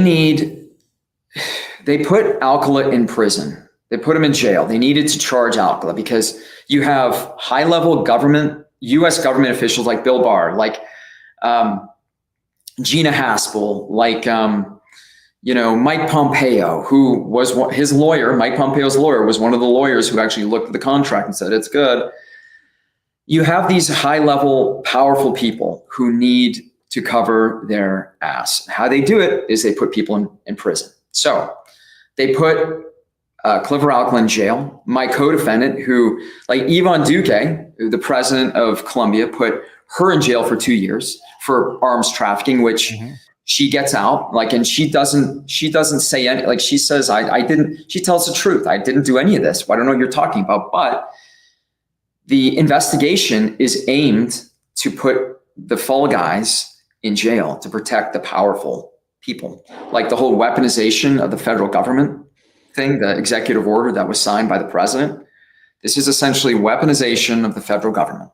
put Alcal in prison. They put him in jail. They needed to charge Alcal because you have high-level U.S. government officials like Bill Barr, like Gina Haspel, like Mike Pompeo, who was his lawyer. Mike Pompeo's lawyer was one of the lawyers who actually looked at the contract and said it's good. You have these high-level, powerful people who need to cover their ass. How they do it is they put people in prison. So they put Cliver Alcal in jail. My co-defendant, who, like Yvonne Duque, the president of Colombia, put her in jail for 2 years for arms trafficking, which she gets out, and she doesn't say any, like she says, I didn't, she tells the truth. I didn't do any of this. I don't know what you're talking about. But the investigation is aimed to put the fall guys in jail to protect the powerful people, like the whole weaponization of the federal government thing, the executive order that was signed by the president. This is essentially weaponization of the federal government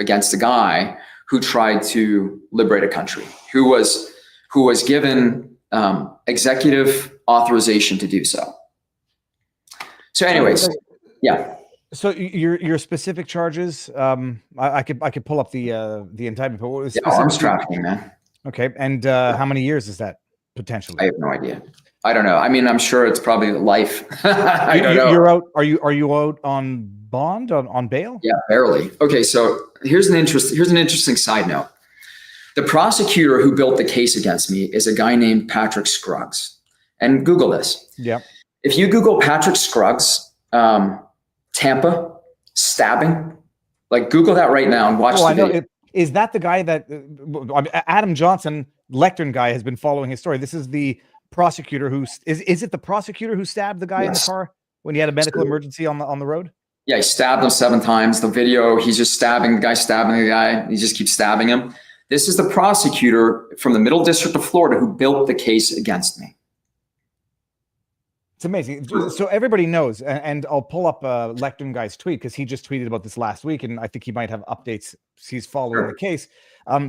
against a guy who tried to liberate a country, who was given executive authorization to do so. So anyways, yeah. So your specific charges, I could pull up the indictment, but what was arms trafficking, man. Okay, and how many years is that potentially? I have no idea. I don't know. I mean, I'm sure it's probably life. I don't know. You're out. Are you out on bond on bail? Yeah, barely. Okay, so here's an interesting side note. The prosecutor who built the case against me is a guy named Patrick Scruggs, and Google this. Yeah. If you Google Patrick Scruggs, Tampa stabbing, like Google that right now and watch the video. Is that the guy that Adam Johnson, Lectern guy, has been following his story? This is the prosecutor who is it the prosecutor who stabbed the guy in the car when he had a medical emergency on the road? Yeah, he stabbed him 7 times. The video, he's just stabbing the guy. He just keeps stabbing him. This is the prosecutor from the Middle District of Florida who built the case against me. It's amazing. So everybody knows, and I'll pull up Lectern guy's tweet because he just tweeted about this last week, and I think he might have updates. He's following the case.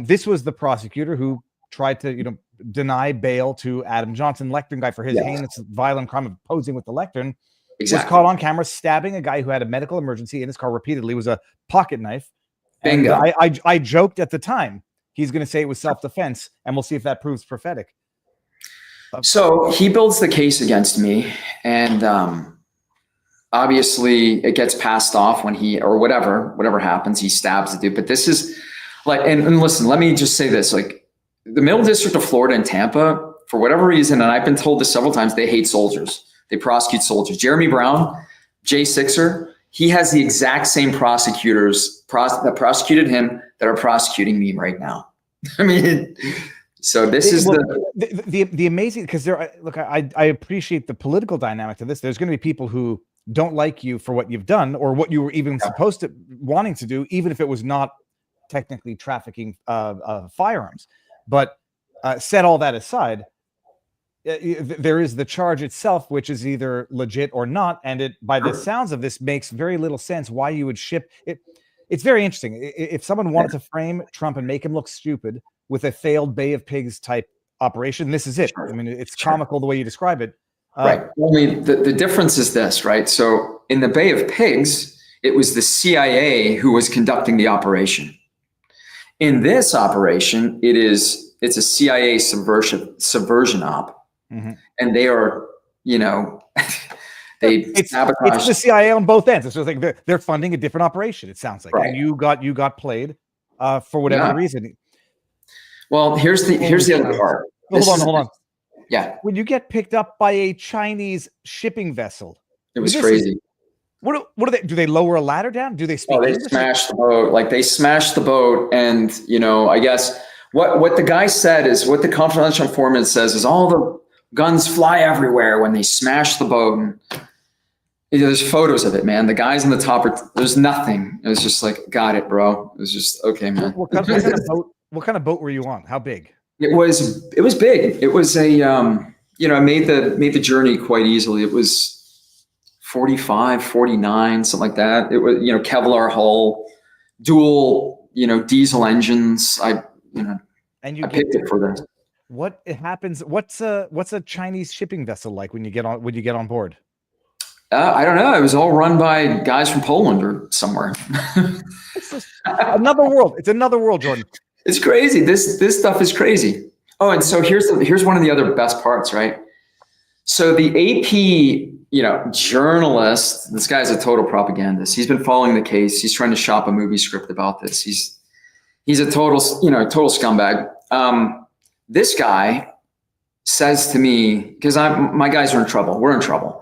This was the prosecutor who tried to, deny bail to Adam Johnson, Lectern guy, for his heinous, violent crime of posing with the Lectern. Exactly. Was caught on camera stabbing a guy who had a medical emergency in his car repeatedly. It was a pocket knife. Bingo. And I joked at the time he's going to say it was self-defense, and we'll see if that proves prophetic. So he builds the case against me, and obviously it gets passed off when whatever happens, he stabs the dude. But this is like, and listen, let me just say this, like the Middle District of Florida and Tampa, for whatever reason, and I've been told this several times, they hate soldiers. They prosecute soldiers. Jeremy Brown, Jay Sixer, he has the exact same prosecutors that prosecuted him that are prosecuting me right now. I mean, so this is the amazing, because I appreciate the political dynamic to this. There's going to be people who don't like you for what you've done or what you were even supposed to wanting to do, even if it was not technically trafficking firearms. But set all that aside, there is the charge itself, which is either legit or not. And it, by the sounds of this, makes very little sense why you would ship it. It's very interesting. If someone wanted to frame Trump and make him look stupid with a failed Bay of Pigs type operation, this is it. I mean, it's comical the way you describe it. Right. Only the difference is this, right? So in the Bay of Pigs, it was the CIA who was conducting the operation. In this operation, it's a CIA subversion op. Mm-hmm. And they are, it's the CIA on both ends. It's just like they're funding a different operation, it sounds like. Right. And you got played for whatever reason. Well, here's the other part. Hold on. Yeah. When you get picked up by a Chinese shipping vessel, it was crazy. What do they do? They lower a ladder down? Do they speak? They smash the boat. Like they smashed the boat, and I guess what the guy said is what the confidential informant says is all the guns fly everywhere when they smash the boat. And there's photos of it, man. The guys on the top there's nothing. It was just like, got it, bro. It was just okay, man. What kind of boat were you on? How big? It was big. It was a I made the journey quite easily. It was 45, 49, something like that. It was Kevlar hull, dual diesel engines. I picked it for this. What happens? What's a Chinese shipping vessel like when you get on board? I don't know. It was all run by guys from Poland or somewhere. It's another world. It's another world, Jordan. It's crazy. This stuff is crazy. Oh, and so here's one of the other best parts, right? So the AP, journalist, this guy's a total propagandist. He's been following the case. He's trying to shop a movie script about this. He's a total scumbag. This guy says to me, because my guys are in trouble. We're in trouble.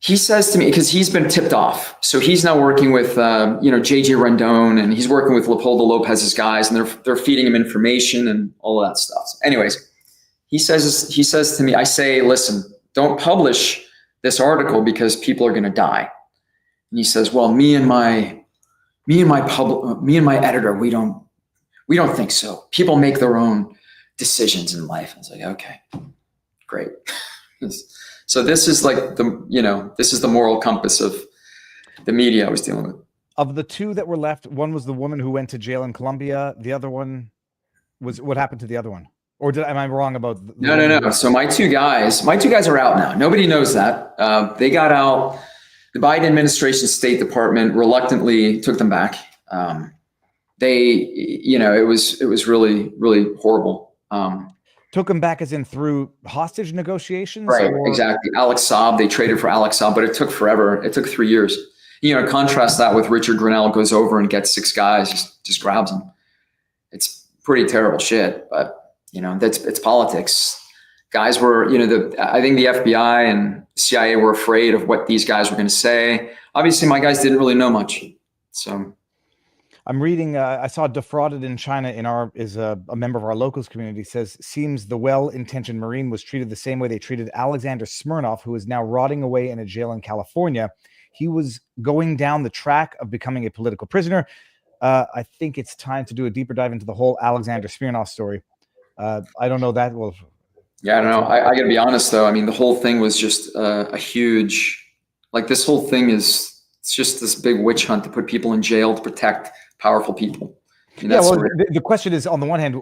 He says to me, because he's been tipped off. So he's now working with, JJ Rendon, and he's working with Leopoldo Lopez's guys, and they're feeding him information and all of that stuff. So anyways, he says to me, I say, listen, don't publish this article because people are going to die. And he says, well, me and my editor, we don't think so. People make their own decisions in life. I was like, okay, great. So this is like this is the moral compass of the media I was dealing with. Of the two that were left, one was the woman who went to jail in Colombia. The other one was what happened to the other one? Or am I wrong about? No. So my two guys are out now. Nobody knows that. They got out. The Biden administration State Department reluctantly took them back. It was really, really horrible. Took them back as in through hostage negotiations? Right, exactly. Alex Saab, they traded for Alex Saab, but it took forever. It took 3 years. Contrast that with Richard Grenell goes over and gets 6 guys, just grabs them. It's pretty terrible shit, but it's politics. Guys were, I think the FBI and CIA were afraid of what these guys were going to say. Obviously, my guys didn't really know much. So I'm reading, I saw Defrauded in China is a member of our locals community says, seems the well-intentioned Marine was treated the same way they treated Alexander Smirnov, who is now rotting away in a jail in California. He was going down the track of becoming a political prisoner. I think it's time to do a deeper dive into the whole Alexander Smirnov story. I don't know that. Well, yeah, I don't know. I got to be honest, though. I mean, the whole thing was just a huge, this whole thing it's just this big witch hunt to put people in jail to protect powerful people. The question is, on the one hand,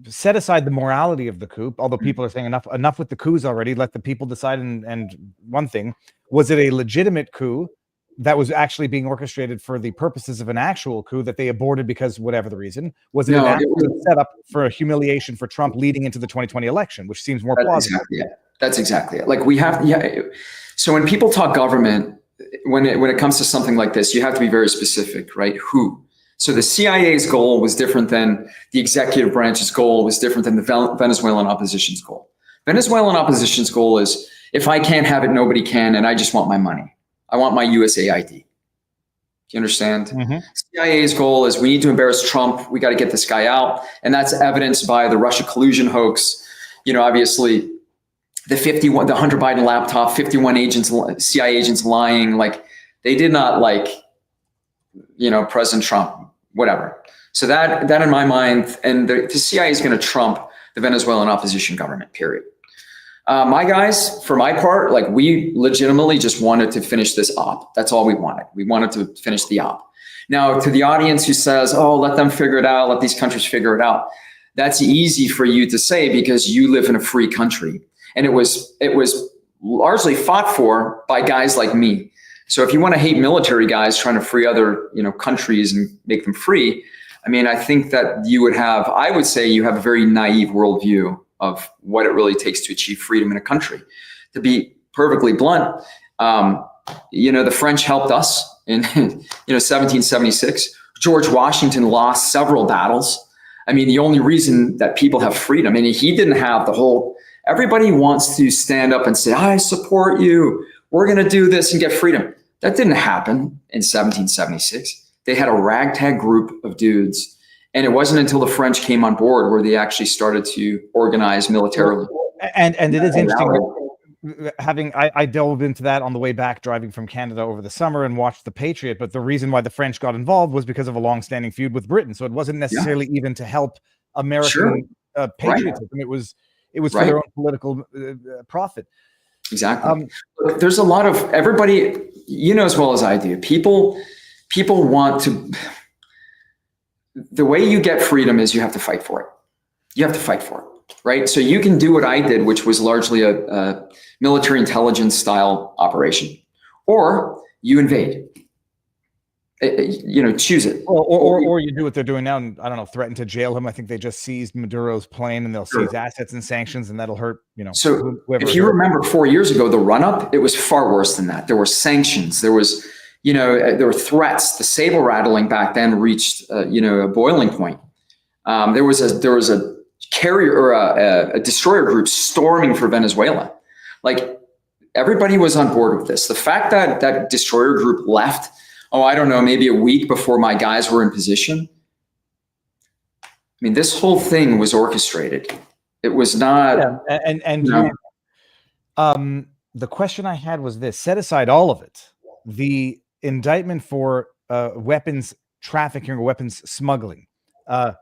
set aside the morality of the coup, although people are saying enough with the coups already, let the people decide. And one thing, was it a legitimate coup that was actually being orchestrated for the purposes of an actual coup that they aborted because whatever the reason? Was it an actual setup for a humiliation for Trump leading into the 2020 election, which seems more plausible? Exactly it. That's exactly it. So when people talk government, when it comes to something like this, you have to be very specific, right? Who? So the CIA's goal was different than the executive branch's goal, was different than the Venezuelan opposition's goal. Venezuelan opposition's goal is, if I can't have it, nobody can, and I just want my money. I want my USAID. Do you understand? Mm-hmm. CIA's goal is, we need to embarrass Trump. We got to get this guy out. And that's evidenced by the Russia collusion hoax. Obviously, the Hunter Biden laptop, 51 agents, CIA agents lying, like they did not like, President Trump, whatever. So that in my mind, and the CIA is going to trump the Venezuelan opposition government, period. My guys, for my part, like we legitimately just wanted to finish this op. That's all we wanted. We wanted to finish the op. Now, to the audience who says, oh, let them figure it out, let these countries figure it out. That's easy for you to say because you live in a free country. And it was largely fought for by guys like me. So if you want to hate military guys trying to free other, countries and make them free, I mean, I think that I would say you have a very naive worldview of what it really takes to achieve freedom in a country. To be perfectly blunt, the French helped us in 1776. George Washington lost several battles. I mean, the only reason that people have freedom, and he didn't have the whole, everybody wants to stand up and say, I support you, we're going to do this and get freedom. That didn't happen in 1776. They had a ragtag group of dudes. And it wasn't until the French came on board where they actually started to organize militarily. And it is interesting. I delved into that on the way back driving from Canada over the summer and watched The Patriot. But the reason why the French got involved was because of a long-standing feud with Britain. So it wasn't necessarily even to help American patriotism. Right. It was for their own political profit. Exactly. There's a lot of everybody, as well as I do. People want to. The way you get freedom is you have to fight for it. You have to fight for it, right? So you can do what I did, which was largely a military intelligence style operation, or you invade. Choose it. Or you do what they're doing now, and I don't know, threaten to jail him. I think they just seized Maduro's plane, and they'll seize assets and sanctions, and that'll hurt. So if you remember 4 years ago, the run up, it was far worse than that. There were sanctions. There was. There were threats. The saber rattling back then reached, a boiling point. There was a carrier or a destroyer group storming for Venezuela. Like everybody was on board with this. The fact that that destroyer group left, I don't know, maybe a week before my guys were in position. I mean, this whole thing was orchestrated. It was not. Yeah. The question I had was this: set aside all of it, the indictment for weapons trafficking or weapons smuggling. I'm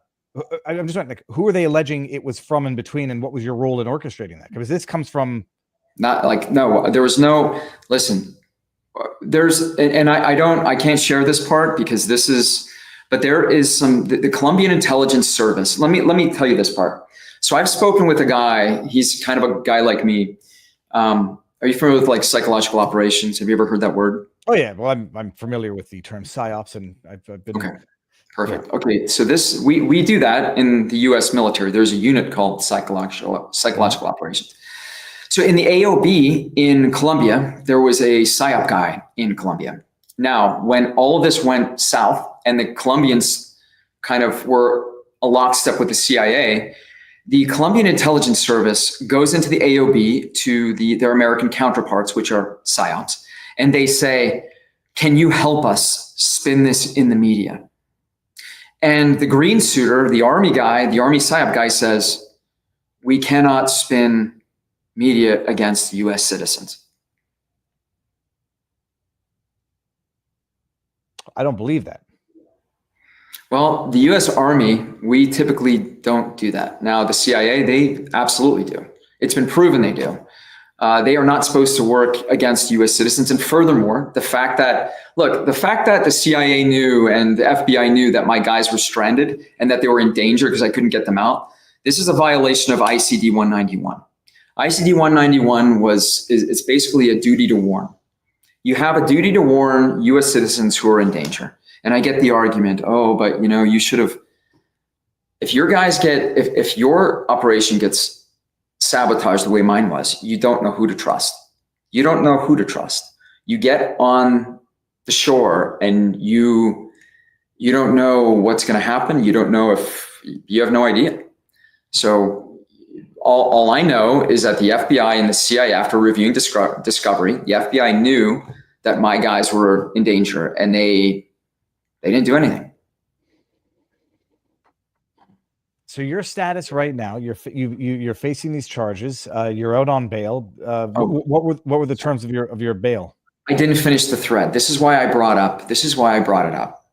just wondering, who are they alleging it was from in between, and what was your role in orchestrating that? Because this comes from there was no. Listen, I can't share this part because this is, but there is the Colombian intelligence service. Let me tell you this part. So I've spoken with a guy. He's kind of a guy like me. Are you familiar with psychological operations? Have you ever heard that word? Oh yeah, well I'm familiar with the term psyops, and I've been. Okay, perfect. Yeah. Okay, so we do that in the U.S. military. There's a unit called psychological operations. So in the AOB in Colombia, there was a PSYOP guy in Colombia. Now, when all of this went south, and the Colombians kind of were a lockstep with the CIA, the Colombian intelligence service goes into the AOB to their American counterparts, which are PSYOPs. And they say, can you help us spin this in the media? And the green suitor, the army guy, the army PSYOP guy says, we cannot spin media against US citizens. I don't believe that. Well, the US Army, we typically don't do that. Now, the CIA, they absolutely do. It's been proven they do. They are not supposed to work against US citizens. And furthermore, the fact that the CIA knew and the FBI knew that my guys were stranded and that they were in danger because I couldn't get them out, this is a violation of ICD 191. ICD 191 it's basically a duty to warn. You have a duty to warn US citizens who are in danger. And I get the argument, but you should have, if your operation gets sabotaged the way mine was, you don't know who to trust. You don't know who to trust. You get on the shore and you don't know what's going to happen. You don't know you have no idea. So all I know is that the FBI and the CIA, after reviewing discovery, the FBI knew that my guys were in danger and they didn't do anything. So your status right now, you're facing these charges. You're out on bail. What were the terms of your bail? I didn't finish the thread. This is why I brought it up.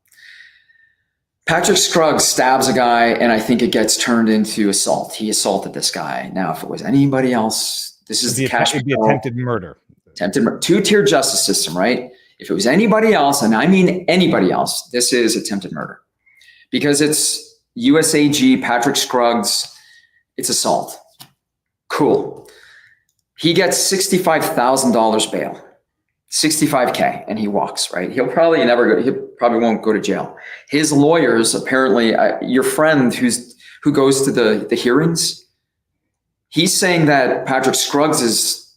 Patrick Scruggs stabs a guy, and I think it gets turned into assault. He assaulted this guy. Now, if it was anybody else, this is the cash. It'd be attempted murder. Attempted murder. Two-tier justice system, right? If it was anybody else, and I mean anybody else, this is attempted murder. Because it's USAG, Patrick Scruggs, it's assault. Cool. He gets $65,000 bail. 65K, and he walks, right? He probably won't go to jail. His lawyers, apparently, your friend who goes to the hearings, he's saying that Patrick Scruggs'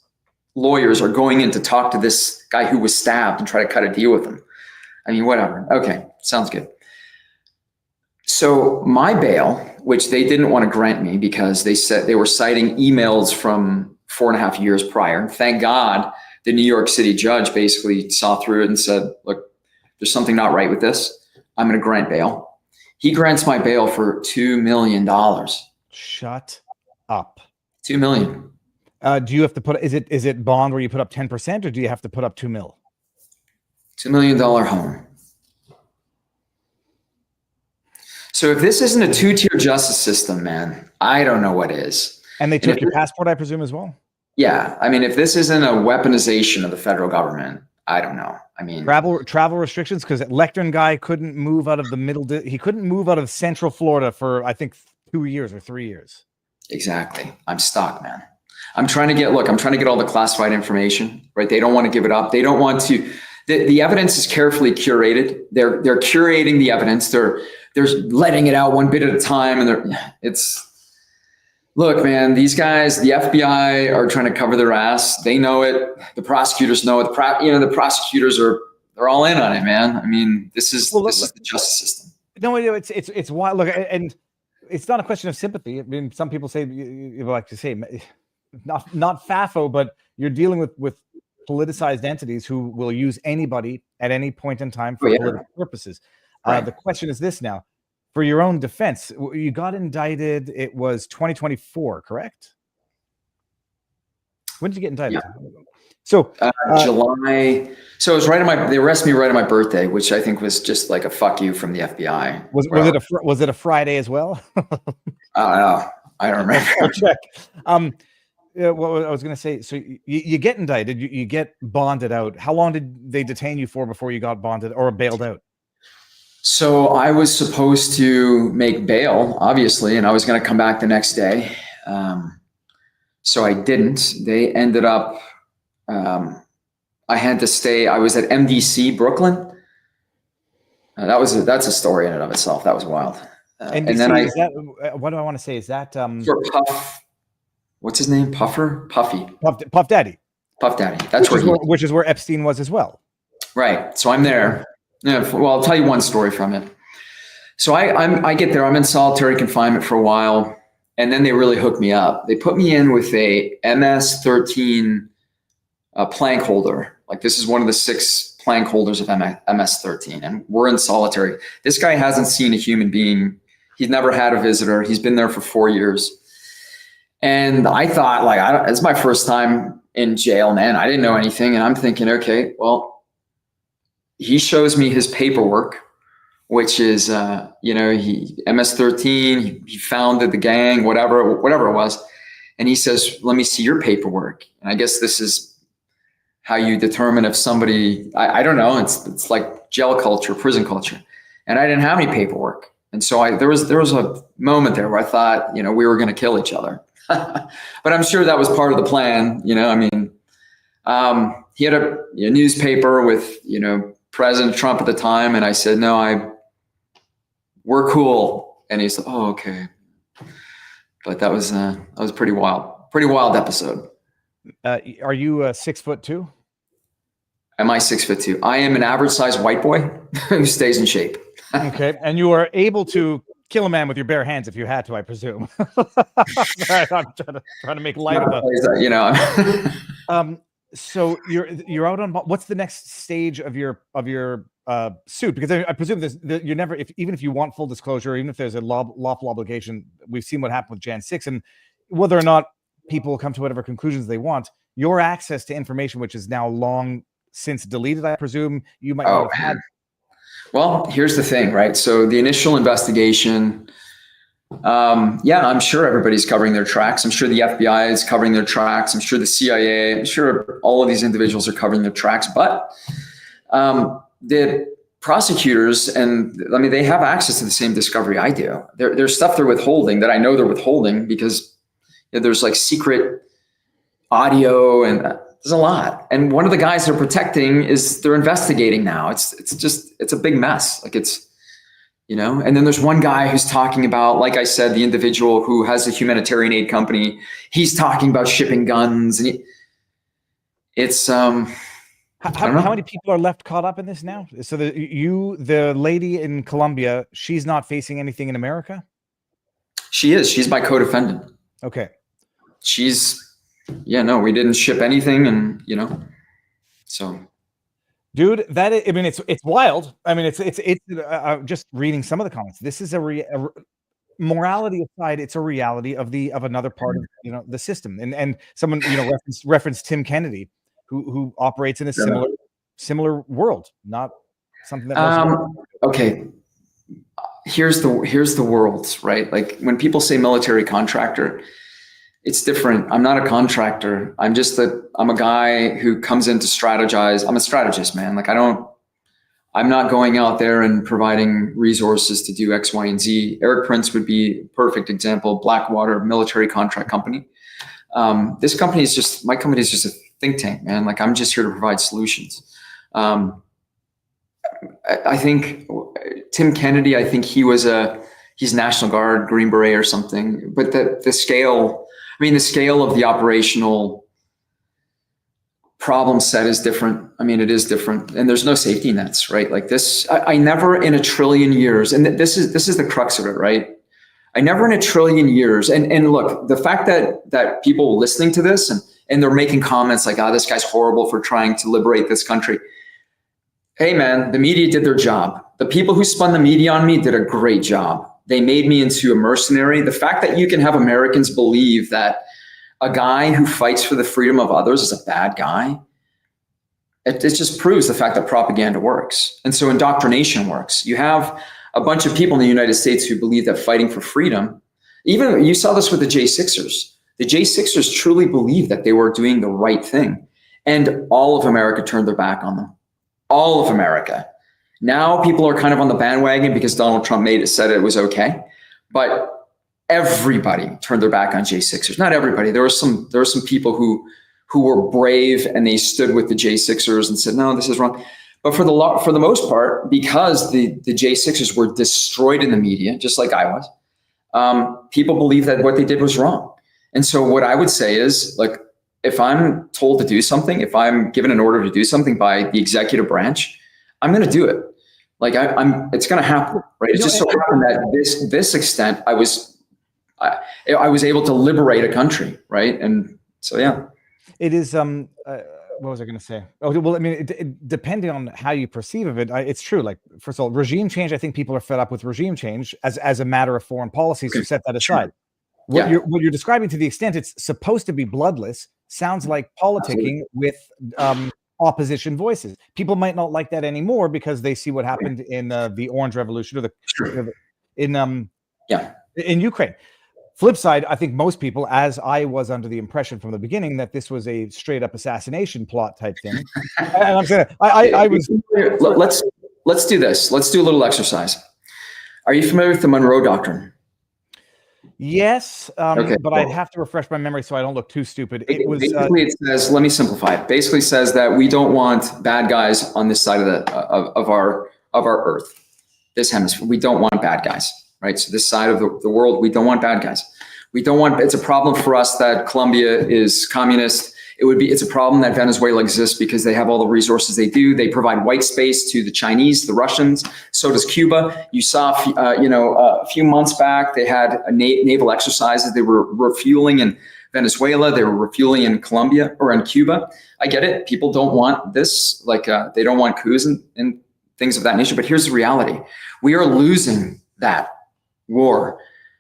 lawyers are going in to talk to this guy who was stabbed and try to cut a deal with him. I mean, whatever. Okay, sounds good. So my bail, which they didn't want to grant me because they said they were citing emails from 4.5 years prior. Thank God the New York City judge basically saw through it and said, look, there's something not right with this. I'm going to grant bail. He grants my bail for $2 million. Shut up. $2 million. Do you have to put, is it bond where you put up 10%, or do you have to put up $2 million? $2 million home. So if this isn't a two-tier justice system, man, I don't know what is. And they took your passport, I presume, as well? Yeah. I mean, if this isn't a weaponization of the federal government, I don't know. I mean, travel restrictions, because that Lectern guy couldn't move out of he couldn't move out of Central Florida for, I think, 2 years or 3 years. Exactly. I'm stuck, man. I'm trying to get all the classified information, right? They don't want to give it up. They don't want to, the evidence is carefully curated. They're curating the evidence. They're letting it out one bit at a time. And look, man, these guys, the FBI are trying to cover their ass. They know it. The prosecutors know it. The prosecutors they're all in on it, man. I mean, this is the justice system. No, it's wild. Look, and it's not a question of sympathy. I mean, some people say, you like to say, not FAFO, but you're dealing with politicized entities who will use anybody at any point in time for political purposes. Right. The question is this now. For your own defense, you got indicted. It was 2024, correct? When did you get indicted? Yeah. So July. So it was they arrested me right on my birthday, which I think was just like a fuck you from the FBI. Was it a Friday as well? I don't know. I don't remember. Check. What I was going to say. So you get indicted. You get bonded out. How long did they detain you for before you got bonded or bailed out? So I was supposed to make bail, obviously, and I was going to come back the next day. So I didn't. They ended up, I had to stay. I was at MDC Brooklyn. That's a story in and of itself. That was wild. And then what do I want to say? Is that for Puff? What's his name? Puffy. Puff Daddy. Puff Daddy. That's which is where Epstein was as well. Right. So I'm there. Yeah, well, I'll tell you one story from it. So I get there. I'm in solitary confinement for a while, and then they really hook me up. They put me in with a MS-13 plank holder. Like, this is one of the 6 plank holders of MS-13, and we're in solitary. This guy hasn't seen a human being. He's never had a visitor. He's been there for 4 years. And I thought, it's my first time in jail, man. I didn't know anything, and I'm thinking, okay, well, he shows me his paperwork, which is, he MS-13, he founded the gang, whatever it was. And he says, let me see your paperwork. And I guess this is how you determine if somebody, I don't know, it's like jail culture, prison culture. And I didn't have any paperwork. And so there was a moment there where I thought, we were going to kill each other. But I'm sure that was part of the plan. He had a newspaper with, President Trump at the time, and I said, no, we're cool. And he said, oh, okay. But that was pretty wild episode. Are you 6'2"? Am I 6'2"? I am an average sized white boy who stays in shape. Okay. And you are able to kill a man with your bare hands if you had to, I presume. I'm trying to make light of that. So you're out on. What's the next stage of your suit? Because I presume you're never, even if you want full disclosure, even if there's a lawful obligation, we've seen what happened with Jan 6, and whether or not people come to whatever conclusions they want, your access to information, which is now long since deleted, I presume you might not have had. Well, here's the thing, right? So the initial investigation, I'm sure everybody's covering their tracks. I'm sure the FBI is covering their tracks. I'm sure the CIA, I'm sure all of these individuals are covering their tracks. But the prosecutors, and I mean, they have access to the same discovery I do. There's stuff they're withholding that I know they're withholding because there's like secret audio and there's a lot. And one of the guys they're protecting they're investigating now. It's a big mess. Like and then there's one guy who's talking about, like I said, the individual who has a humanitarian aid company. He's talking about shipping guns, and how many people are left caught up in this now? So the lady in Colombia, she's not facing anything in America? She is. She's my co-defendant. Okay. We didn't ship anything, and so. Dude, it's wild. I mean, it's just reading some of the comments. This is a morality aside, it's a reality of another part of the system. And someone referenced Tim Kennedy, who operates in a similar world, not something that. Okay, here's the world, right? Like when people say military contractor, it's different. I'm not a contractor. I'm a guy who comes in to strategize. I'm a strategist, man. Like I'm not going out there and providing resources to do X, Y, and Z. Eric Prince would be a perfect example. Blackwater military contract company. My company is just a think tank, man. Like I'm just here to provide solutions. I think Tim Kennedy, he's National Guard, Green Beret or something, but the scale of the operational problem set is different. I mean, it is different, and there's no safety nets, right? Like this, I never in a trillion years, and this is the crux of it, right? I never in a trillion years, and look, the fact that people listening to this and they're making comments like, this guy's horrible for trying to liberate this country. Hey man, the media did their job. The people who spun the media on me did a great job. They made me into a mercenary. The fact that you can have Americans believe that a guy who fights for the freedom of others is a bad guy, it just proves the fact that propaganda works. And so indoctrination works. You have a bunch of people in the United States who believe that fighting for freedom, even you saw this with the J6ers. The J6ers truly believed that they were doing the right thing. And all of America turned their back on them. All of America. Now people are kind of on the bandwagon because Donald Trump said it was okay, but everybody turned their back on J6ers. Not everybody. There were some people who were brave and they stood with the J6ers and said, no, this is wrong. But for the most part, because the J6ers were destroyed in the media, just like I was, people believe that what they did was wrong. And so what I would say is, like, if I'm told to do something, if I'm given an order to do something by the executive branch, I'm going to do it. Like it's going to happen, right? It's just so happened that this extent, I was able to liberate a country, right? And so, yeah. It is. What was I going to say? Oh, well, I mean, depending on how you perceive of it, it's true. Like, first of all, regime change. I think people are fed up with regime change as a matter of foreign policy. So set that aside. What you're describing, to the extent it's supposed to be bloodless, sounds like politicking with opposition voices. People might not like that anymore because they see what happened in the Orange Revolution or in Ukraine. Flip side, I think most people, as I was under the impression from the beginning, that this was a straight up assassination plot type thing. And I'm saying, I was. Let's do this. Let's do a little exercise. Are you familiar with the Monroe Doctrine? Yes, okay, but I'd have to refresh my memory so I don't look too stupid. It was basically it says. Let me simplify it. Basically, says that we don't want bad guys on this side of our Earth, this hemisphere. We don't want bad guys, right? So this side of the world, we don't want bad guys. We don't want. It's a problem for us that Colombia is communist. It's a problem that Venezuela exists because they have all the resources they do. They provide white space to the Chinese, the Russians. So does Cuba. You saw, a few months back, they had naval exercises. They were refueling in Venezuela. They were refueling in Colombia or in Cuba. I get it. People don't want this. Like they don't want coups in things of that nature. But here's the reality. We are losing that war.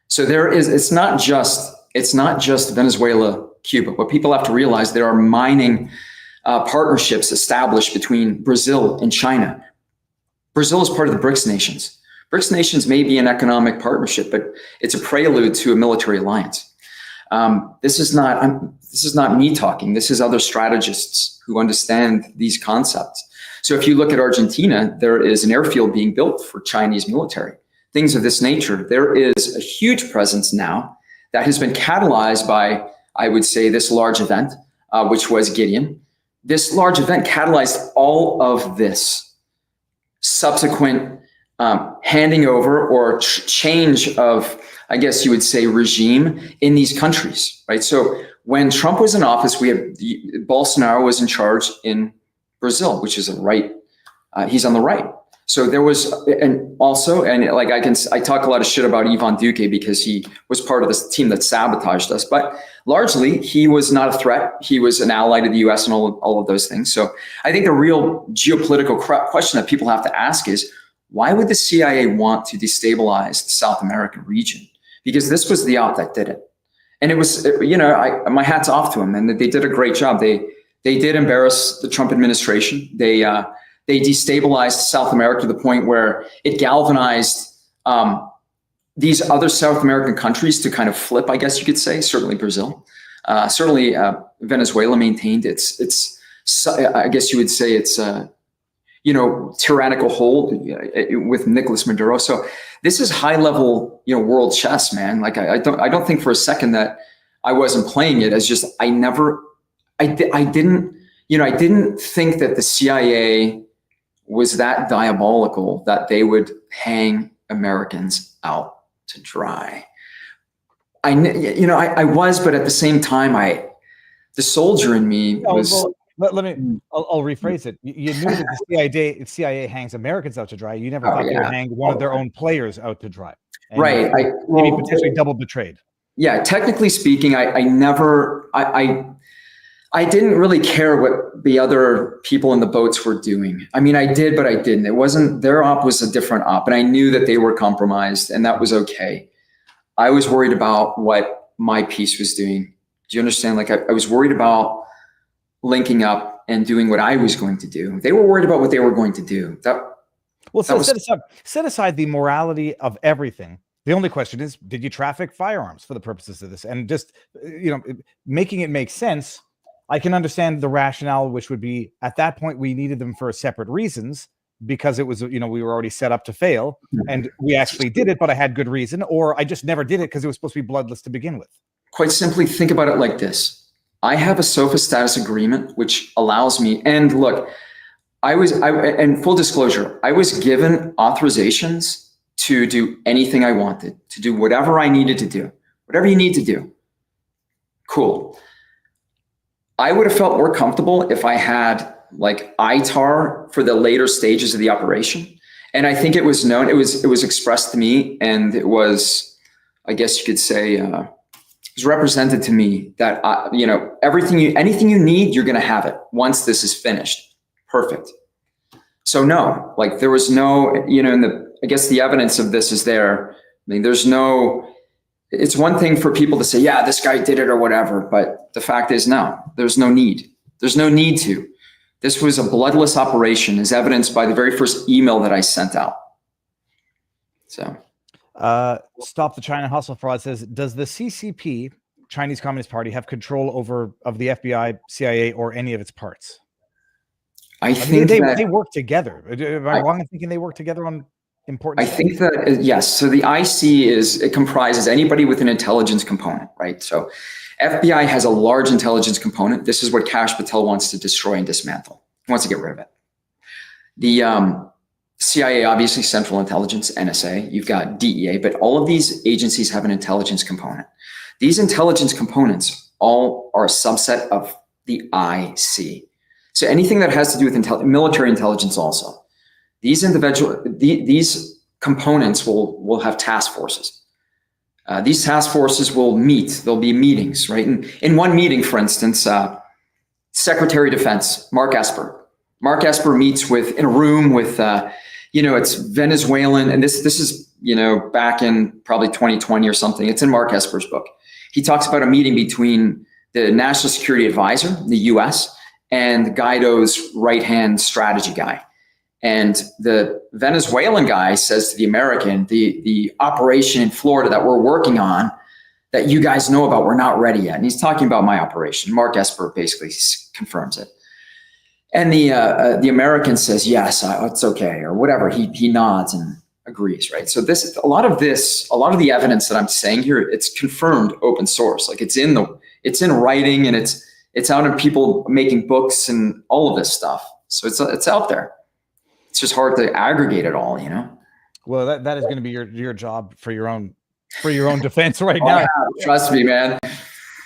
So it's not just Venezuela, Cuba. What people have to realize, there are mining partnerships established between Brazil and China. Brazil is part of the BRICS nations. BRICS nations may be an economic partnership, but it's a prelude to a military alliance. This is not me talking. This is other strategists who understand these concepts. So if you look at Argentina, there is an airfield being built for Chinese military, things of this nature. There is a huge presence now that has been catalyzed by, I would say, this large event, which was Gideon. This large event catalyzed all of this subsequent handing over or change of, I guess you would say, regime in these countries, right? So when Trump was in office, Bolsonaro was in charge in Brazil, which is he's on the right. So there was, and like I talk a lot of shit about Ivan Duque because he was part of this team that sabotaged us, but largely he was not a threat. He was an ally to the US and all of those things. So I think the real geopolitical question that people have to ask is, why would the CIA want to destabilize the South American region? Because this was the op that did it. And it was, my hat's off to them, and they did a great job. They did embarrass the Trump administration. They destabilized South America to the point where it galvanized these other South American countries to kind of flip, I guess you could say, certainly Brazil. Certainly Venezuela maintained its I guess you would say it's tyrannical hold with Nicolas Maduro. So this is high level, world chess, man. Like I don't think for a second that I wasn't playing it as just, I didn't think that the CIA was that diabolical that they would hang Americans out to dry. I was, but at the same time, the soldier in me was. I'll rephrase it. You knew that the CIA hangs Americans out to dry. You never thought they would hang one of their own players out to dry. And right. Maybe potentially double betrayed. Yeah. Technically speaking, I didn't really care what the other people in the boats were doing. I mean, I did, but I didn't. It wasn't, their op was a different op, and I knew that they were compromised, and that was okay. I was worried about what my piece was doing. Do you understand? Like I was worried about linking up and doing what I was going to do. They were worried about what they were going to do. Set aside the morality of everything. The only question is, did you traffic firearms for the purposes of this? And just, making it make sense. I can understand the rationale, which would be at that point, we needed them for separate reasons because it was, we were already set up to fail and we actually did it, but I had good reason, or I just never did it because it was supposed to be bloodless to begin with. Quite simply, think about it like this. I have a SOFA status agreement, which allows me, and look, and full disclosure, I was given authorizations to do anything I wanted, to do whatever I needed to do, whatever you need to do. Cool. I would have felt more comfortable if I had like ITAR for the later stages of the operation. And I think it was known, it was expressed to me, and it was, I guess you could say, it was represented to me that, anything you need, you're going to have it once this is finished. Perfect. So no, like there was no, I guess the evidence of this is there. I mean, it's one thing for people to say, yeah, this guy did it or whatever. But the fact is, no, there's no need. There's no need to. This was a bloodless operation, as evidenced by the very first email that I sent out. So. Stop the China Hustle Fraud says, does the CCP, Chinese Communist Party, have control of the FBI, CIA, or any of its parts? I think they work together. Am I wrong in thinking they work together on important stuff? I think that, yes. So the IC it comprises anybody with an intelligence component, right? So FBI has a large intelligence component. This is what Kash Patel wants to destroy and dismantle. He wants to get rid of it. The CIA, obviously Central Intelligence, NSA, you've got DEA, but all of these agencies have an intelligence component. These intelligence components all are a subset of the IC. So anything that has to do with military intelligence also. These components will have task forces. These task forces will meet, there'll be meetings, right? In one meeting, for instance, Secretary of Defense, Mark Esper, Mark Esper meets in a room with, it's Venezuelan, and this is, back in probably 2020 or something. It's in Mark Esper's book. He talks about a meeting between the National Security Advisor, the US, and Guaido's right-hand strategy guy. And the Venezuelan guy says to the American, the operation in Florida that we're working on, that you guys know about, we're not ready yet. And he's talking about my operation. Mark Esper basically confirms it. And the American says, yes, it's okay, or whatever. He nods and agrees, right? So a lot of the evidence that I'm saying here, it's confirmed open source. Like it's in writing, and it's out in people making books and all of this stuff. So it's out there. It's just hard to aggregate it all, Well, that is going to be your job for your own defense right now. Yeah, trust me, man.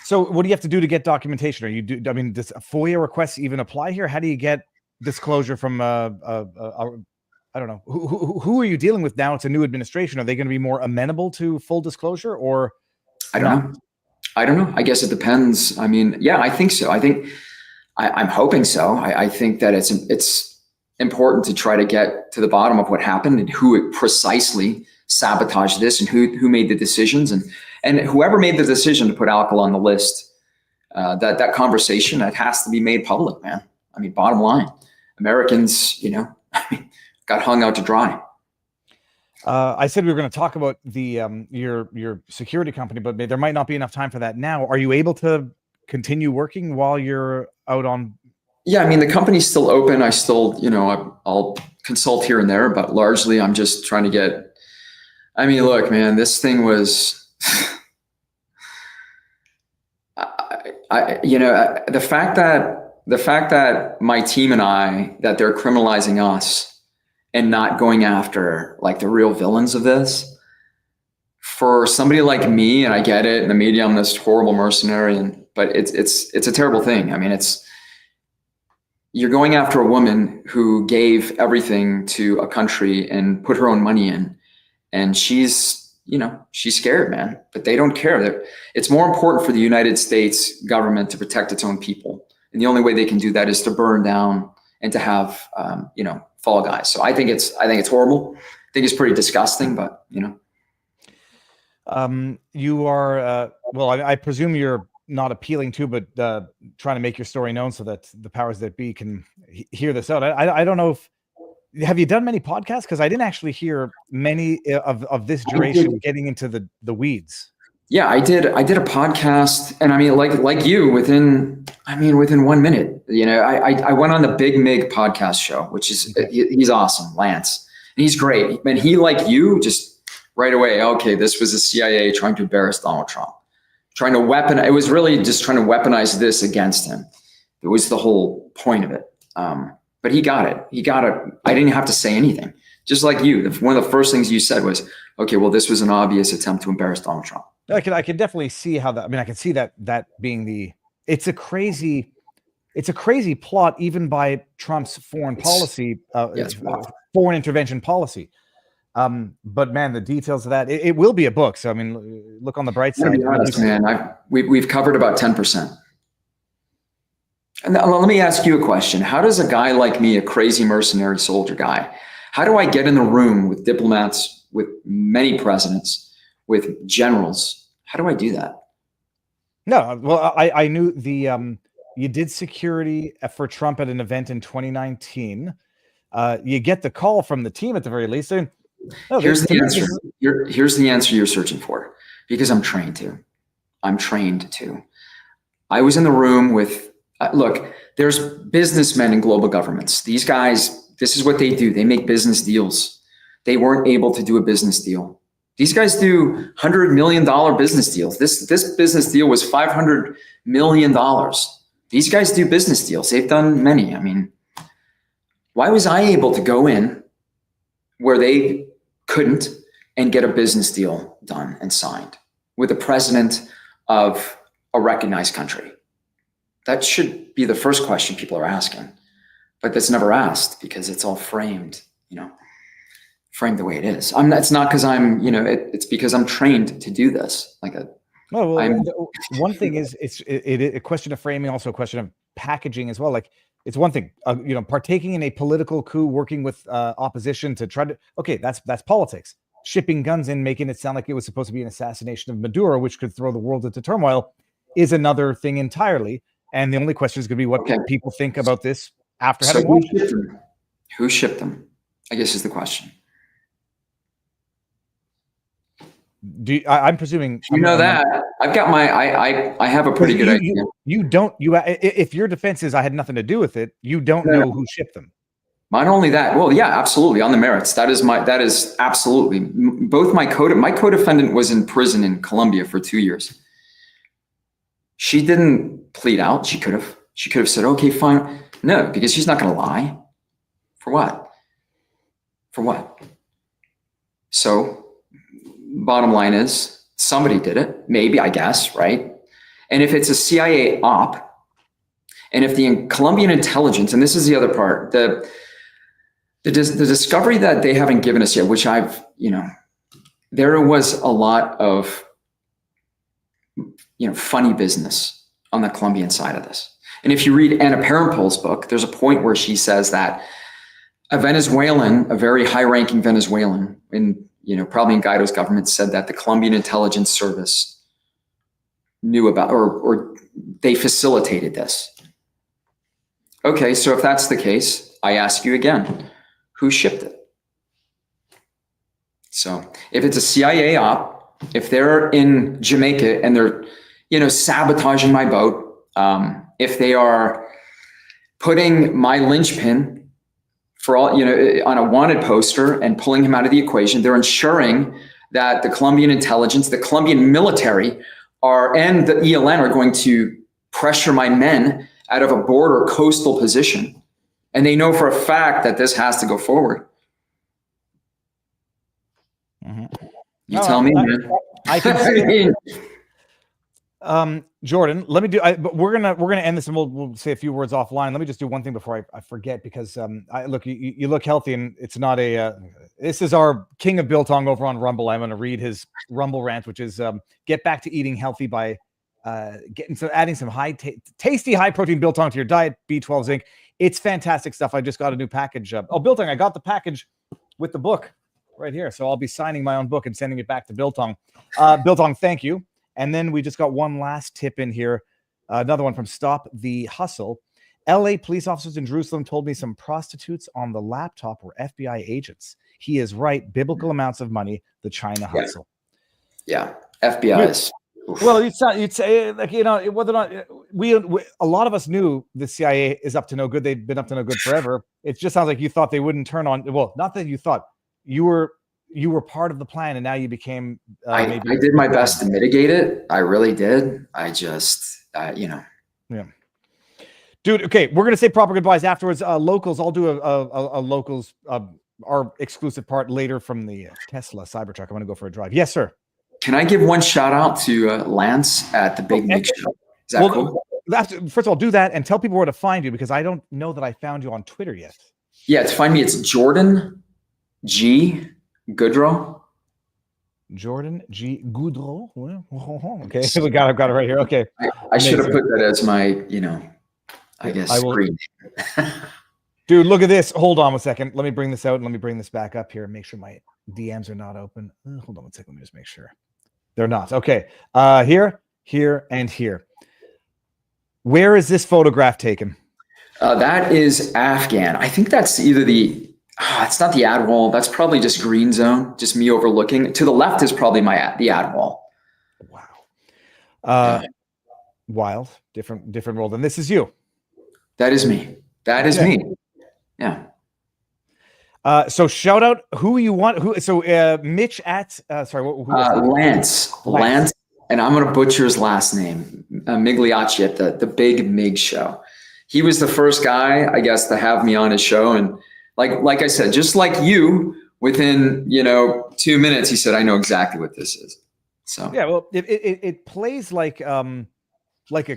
So what do you have to do to get documentation? Does FOIA requests even apply here? How do you get disclosure from I don't know. Who are you dealing with now? It's a new administration. Are they going to be more amenable to full disclosure, or I don't know. I guess it depends. I mean, yeah, I think so. I'm hoping so. I think that it's important to try to get to the bottom of what happened and who precisely sabotaged this and who made the decisions, and whoever made the decision to put Alcal on the list, that conversation, that has to be made public, man. I mean, bottom line, Americans, got hung out to dry. I said we were going to talk about the your security company, but there might not be enough time for that now. Are you able to continue working while you're out on? Yeah, I mean, the company's still open. I still, I'll consult here and there, but largely I'm just trying to get, I mean, look, man, this thing was, the fact that my team and that they're criminalizing us and not going after like the real villains of this, for somebody like me, and I get it, in the media, I'm this horrible mercenary, but it's a terrible thing. I mean, you're going after a woman who gave everything to a country and put her own money in, and she's scared, man, but they don't care. It's more important for the United States government to protect its own people. And the only way they can do that is to burn down and to have, fall guys. So I think it's horrible. I think it's pretty disgusting, but you are, well, I presume you're not appealing to, but trying to make your story known so that the powers that be can hear this out. I don't know have you done many podcasts? Because I didn't actually hear many of this duration getting into the weeds. Yeah, I did a podcast, and I mean, like you, within 1 minute, I went on the Big Mig podcast show, which is, he's awesome, Lance, and he's great. And he, like you, just right away, okay, this was the CIA trying to embarrass Donald Trump. It was really just trying to weaponize this against him. It was the whole point of it. But he got it. I didn't have to say anything. Just like you, one of the first things you said was, okay, well, this was an obvious attempt to embarrass Donald Trump. I can definitely see how that, I mean, I can see that being it's a crazy plot, even by Trump's foreign policy, foreign intervention policy. But man, the details of that, it will be a book. So, I mean, look on the bright side. To be honest, man, we've covered about 10%. And let me ask you a question. How does a guy like me, a crazy mercenary soldier guy, how do I get in the room with diplomats, with many presidents, with generals? How do I do that? No, well, I knew you did security for Trump at an event in 2019. You get the call from the team at the very least. Here's the answer. Here's the answer you're searching for, because I'm trained to. I was in the room with, look, there's businessmen in global governments. These guys, this is what they do. They make business deals. They weren't able to do a business deal. These guys do $100 million business deals. This business deal was $500 million. These guys do business deals. They've done many. I mean, why was I able to go in where they couldn't and get a business deal done and signed with the president of a recognized country? That should be the first question people are asking, but that's never asked because it's all framed, framed the way it is. It's not because I'm, it's because I'm trained to do this. One thing is it's a question of framing, also a question of packaging as well. Like It's one thing, partaking in a political coup, working with opposition to try to, okay, that's politics. Shipping guns in, making it sound like it was supposed to be an assassination of Maduro, which could throw the world into turmoil, is another thing entirely. And the only question is going to be what people think about this after having watched it. Who shipped them? I guess is the question. I'm presuming you know that I've got I have a pretty good idea. If your defense is I had nothing to do with it, you don't know who shipped them. Not only that, well, yeah, absolutely on the merits. That is absolutely both my co-defendant was in prison in Colombia for 2 years. She didn't plead out. She could have said, okay, fine. No, because she's not going to lie. For what? For what? So bottom line is somebody did it, maybe, I guess, right? And if it's a CIA op, and if the Colombian intelligence, and this is the other part, the discovery that they haven't given us yet, which there was a lot of, funny business on the Colombian side of this. And if you read Anna Parampol's book, there's a point where she says that a Venezuelan, a very high-ranking Venezuelan, probably in Guaido's government, said that the Colombian intelligence service knew about, or they facilitated this. Okay, so if that's the case, I ask you again, who shipped it? So if it's a CIA op, if they're in Jamaica and they're, sabotaging my boat, if they are putting my linchpin for all, on a wanted poster and pulling him out of the equation, they're ensuring that the Colombian intelligence, the Colombian military and the ELN are going to pressure my men out of a border coastal position. And they know for a fact that this has to go forward. Mm-hmm. You tell me, man. I can see it. Jordan, let me do. But we're gonna end this, and we'll say a few words offline. Let me just do one thing before I forget, because you look healthy, and it's not a. This is our king of biltong over on Rumble. I'm going to read his Rumble rant, which is get back to eating healthy by adding some tasty high protein biltong to your diet, B12 zinc. It's fantastic stuff. I just got a new package. Biltong, I got the package with the book right here. So I'll be signing my own book and sending it back to Biltong. Biltong, thank you. And then we just got one last tip in here. Another one from Stop the Hustle. LA police officers in Jerusalem told me some prostitutes on the laptop were FBI agents. He is right. Biblical amounts of money, the China hustle. Yeah. FBI is. Well, you'd say, whether or not a lot of us knew the CIA is up to no good. They've been up to no good forever. It just sounds like you thought they wouldn't turn on. Well, not that you thought, you were part of the plan, and now you became. I did my best to mitigate it. I really did. I just, Yeah. Dude, okay, we're gonna say proper goodbyes afterwards. Locals, I'll do a locals our exclusive part later from the Tesla Cybertruck. I'm gonna go for a drive. Yes, sir. Can I give one shout out to Lance at the Big Mig Show? Is that cool? First of all, do that and tell people where to find you, because I don't know that I found you on Twitter yet. Yeah, to find me, it's Jordan G. Goudreau. Jordan G. Goudreau. Okay, we got it right here. Okay, I should have put that as my, I guess screen. Dude, look at this. Hold on one second. Let me bring this out and let me bring this back up here and make sure my DMs are not open. Hold on one second. Let me just make sure they're not. Okay. Here, and here. Where is this photograph taken? That is Afghan. I think that's either it's not the ad wall. That's probably just green zone, just me overlooking. To the left is probably the ad wall. Wow. Wild. Different role. Then this is you. That is me. That is me. Yeah. So shout out who you want. Mitch at Lance, and I'm gonna butcher his last name. Migliacci at the Big Mig Show. He was the first guy, I guess, to have me on his show, and like I said, just like you, within 2 minutes, he said, "I know exactly what this is." So yeah, well, it plays like a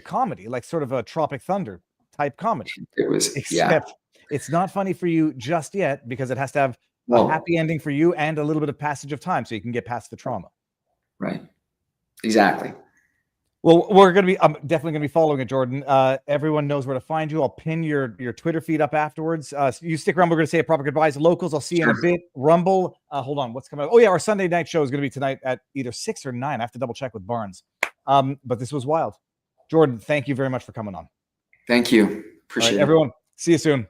comedy, like sort of a Tropic Thunder type comedy. It was, except it's not funny for you just yet, because it has to have a happy ending for you and a little bit of passage of time so you can get past the trauma. Right. Exactly. Well, we're going to be, I'm definitely going to be following it, Jordan. Everyone knows where to find you. I'll pin your Twitter feed up afterwards. So you stick around. We're going to say a proper goodbyes. Locals, I'll see you in a bit. Rumble. Hold on. What's coming up? Oh, yeah. Our Sunday night show is going to be tonight at either 6 or 9. I have to double check with Barnes. But this was wild. Jordan, thank you very much for coming on. Thank you. Appreciate it. Everyone, see you soon.